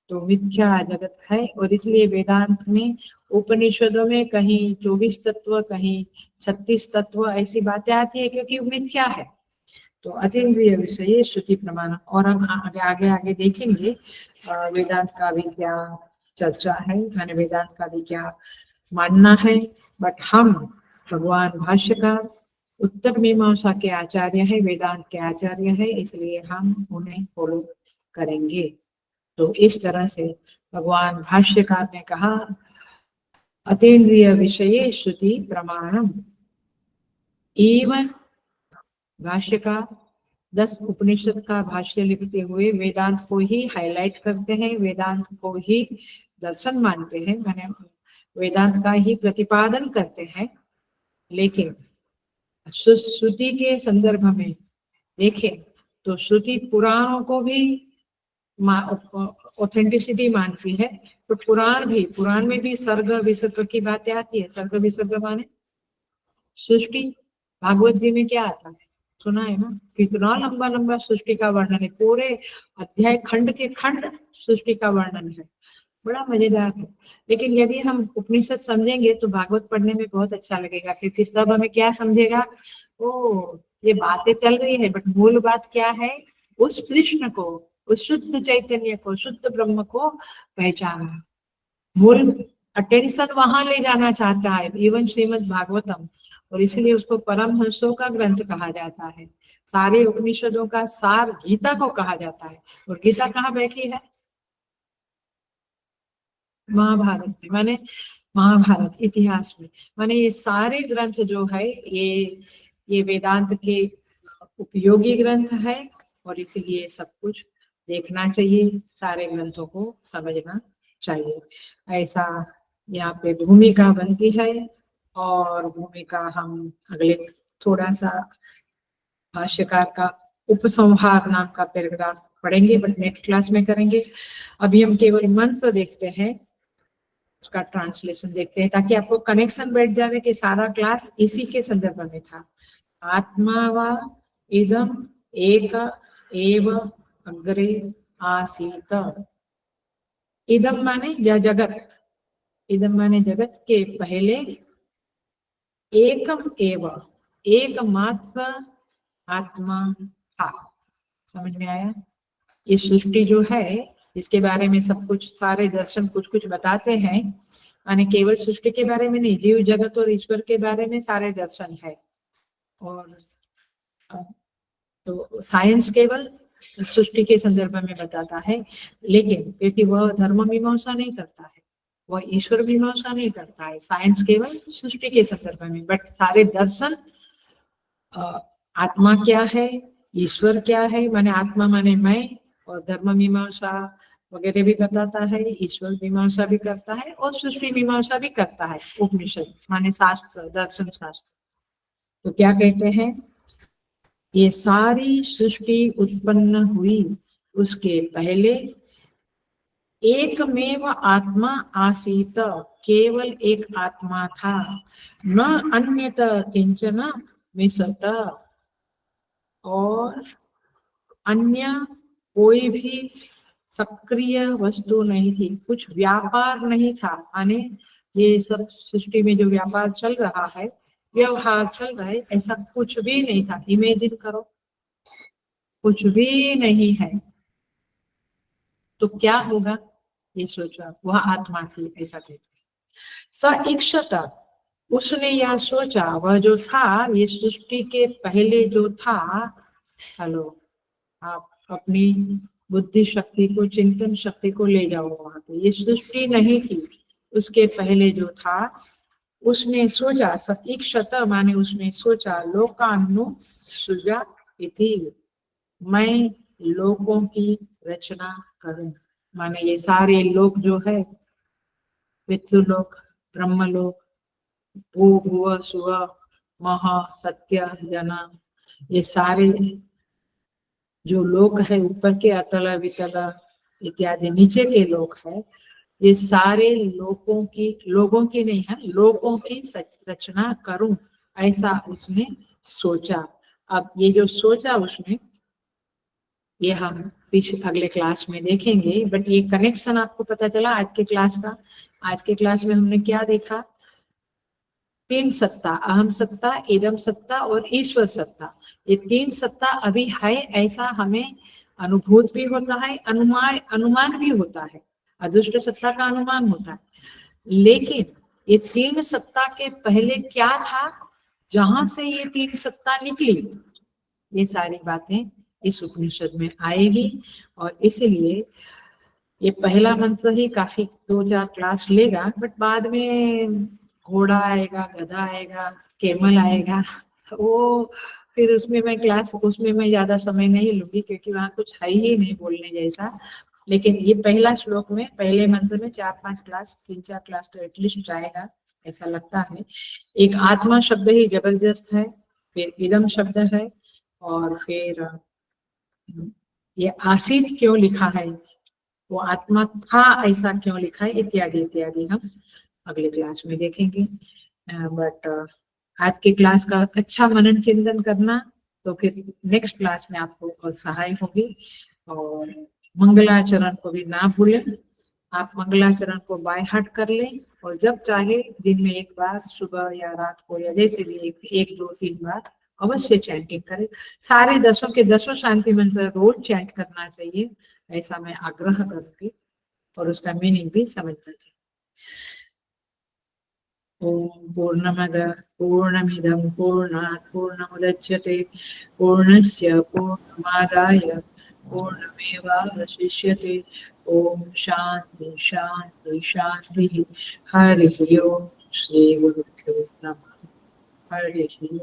[SPEAKER 1] तो मिथ्या जगत है, और इसलिए वेदांत में उपनिषदों में कहीं 24 तत्व, कहीं 36 तत्व ऐसी बातें आती है, क्योंकि मिथ्या है। तो अतीन्द्रिय विषय श्रुति प्रमाण। और हम आगे आगे आगे देखेंगे वेदांत का भी क्या चर्चा है, मैंने वेदांत का भी क्या मानना है। बट हम भगवान भाष्यकार उत्तर मीमांसा के आचार्य है, वेदांत के आचार्य है, इसलिए हम उन्हें फॉलो करेंगे। तो इस तरह से भगवान भाष्यकार ने कहा अतीन्द्रिय विषय श्रुति प्रमाणम। एवं भाष्यकार 10 उपनिषद का भाष्य लिखते हुए वेदांत को ही हाईलाइट करते हैं, वेदांत को ही दर्शन मानते हैं, माने वेदांत का ही प्रतिपादन करते हैं। लेकिन श्रुति के संदर्भ में देखें तो श्रुति पुराणों को भी ऑथेंटिसिटी मानती है। तो पुराण में भी सर्ग विसर्ग की बातें आती है। सर्ग विसर्ग माने सृष्टि। भागवत जी में क्या आता है, सुना है ना? कितना लंबा लंबा सृष्टि का वर्णन है, पूरे अध्याय खंड के खंड सृष्टि का वर्णन है, बड़ा मजेदार है। लेकिन यदि हम उपनिषद समझेंगे तो भागवत पढ़ने में बहुत अच्छा लगेगा, क्योंकि तब हमें क्या समझेगा, ओ ये बातें चल रही है, बट मूल बात क्या है, उस कृष्ण को, उस शुद्ध चैतन्य को, शुद्ध ब्रह्म को पहचाना। मूल अटेंशन वहां ले जाना चाहता है इवन श्रीमद् भागवतम, और इसलिए उसको परमहंसों का ग्रंथ कहा जाता है। सारे उपनिषदों का सार गीता को कहा जाता है, और गीता कहाँ बैठी है? महाभारत में, माने महाभारत इतिहास में। माने ये सारे ग्रंथ जो है ये वेदांत के उपयोगी ग्रंथ है, और इसीलिए सब कुछ देखना चाहिए, सारे ग्रंथों को समझना चाहिए। ऐसा यहाँ पे भूमिका बनती है, और भूमिका हम अगले थोड़ा सा भाष्यकार का उपसंहार नाम का पैराग्राफ पढ़ेंगे, बट नेक्स्ट क्लास में करेंगे। अभी हम केवल मंत्र देखते हैं, उसका ट्रांसलेशन देखते हैं, ताकि आपको कनेक्शन बैठ जाए कि सारा क्लास इसी के संदर्भ में था। आत्मा वा इदम एक एव अग्रे आसीत। इदम माने या जगत, इदम माने जगत के पहले, एकम एव एकमात्र आत्मा था। समझ में आया? ये सृष्टि जो है इसके बारे में सब कुछ, सारे दर्शन कुछ कुछ बताते हैं, माने केवल सृष्टि के बारे में नहीं, जीव जगत और ईश्वर के बारे में सारे दर्शन है। और तो साइंस केवल सृष्टि के संदर्भ में बताता है, लेकिन क्योंकि वह धर्म मीमांसा नहीं करता है, वह ईश्वर मीमांसा नहीं करता है, साइंस केवल सृष्टि के संदर्भ में। बट सारे दर्शन आत्मा क्या है, ईश्वर क्या है, माने आत्मा माने मैं, और धर्म मीमांसा वगैरह भी बताता है, ईश्वर मीमांसा भी करता है, और सृष्टि मीमांसा भी करता है उपनिषद माने शास्त्र, दर्शन शास्त्र। तो क्या कहते हैं, ये सारी सृष्टि उत्पन्न हुई उसके पहले एकमेव आत्मा आसीत, केवल एक आत्मा था, न अन्यत किंचन मिसत, और अन्य कोई भी सक्रिय वस्तु नहीं थी, कुछ व्यापार नहीं था। माने ये सब सृष्टि में जो व्यापार चल रहा है, व्यवहार चल रहा है, ऐसा कुछ भी नहीं था। इमेजिन करो, कुछ भी नहीं है तो क्या होगा, ये सोचा। वह आत्मा थी, ऐसा कहते। स इक्षत, उसने यह सोचा, वह जो था, ये सृष्टि के पहले जो था। हेलो, आप अपनी बुद्धि शक्ति को, चिंतन शक्ति को ले जाओ वहां पे। ये सृष्टि नहीं थी, उसके पहले जो था, उसने सोचा। सतीक्षत माने उसने सोचा, लोकानु सृजा इति, मैं लोगों की रचना करूं। माने ये सारे लोग जो है, पितृलोक, ब्रह्मलोक, भू भुव सुव मह सत्य जना, ये सारे जो लोक है, ऊपर के अतल वितल इत्यादि नीचे के लोक है, ये सारे लोगों की नहीं है, लोगों की रचना करूं, ऐसा उसने सोचा। अब ये जो सोचा उसने, ये हम पीछे अगले क्लास में देखेंगे, बट ये कनेक्शन आपको पता चला आज के क्लास का। आज के क्लास में हमने क्या देखा, तीन सत्ता, अहम सत्ता, इदम सत्ता और ईश्वर सत्ता। ये तीन सत्ता अभी है, ऐसा हमें अनुभूत भी होता है, अनुमान भी होता है, अदृष्ट सत्ता का अनुमान होता है। लेकिन ये तीन सत्ता के पहले क्या था, जहां से ये तीन सत्ता निकली, ये सारी बातें इस उपनिषद में आएगी। और इसलिए ये पहला मंत्र ही काफी 2-4 क्लास लेगा, बट बाद में घोड़ा आएगा, गधा आएगा, केमल आएगा, वो फिर उसमें मैं ज्यादा समय नहीं लूंगी, क्योंकि वहां कुछ है ही नहीं बोलने जैसा। लेकिन ये पहला श्लोक में, पहले मंत्र में 4-5 क्लास, 3-4 क्लास तो एटलीस्ट जाएगा, ऐसा लगता है। एक आत्मा शब्द ही जबरदस्त है, फिर इदम शब्द है, और फिर ये आसीत क्यों लिखा है, वो आत्मा था ऐसा क्यों लिखा है, इत्यादि इत्यादि हम अगले क्लास में देखेंगे। बट आज के क्लास का अच्छा मनन चिंतन करना, तो फिर नेक्स्ट क्लास में आपको सहाय होगी। और मंगलाचरण को भी ना भूलें, आप मंगलाचरण को बाय हार्ट कर लें, और जब चाहे दिन में एक बार, सुबह या रात को, या जैसे भी 1-2-3 बार अवश्य चैंटिंग करें। सारे 10 के 10 शांति मंत्र रोज चैंट करना चाहिए, ऐसा मैं आग्रह करूंगी, और उसका मीनिंग भी समझना चाहिए। ओम पूर्णमद पूर्णमिदं पूर्णात् पूर्णमुदच्यते पूर्णस्य पूर्णमादाय पूर्णमेवावशिष्यते। ओम शांति शांति शांति। हरि ओम। श्री गुरुभ्यो नमः। हरि ओम।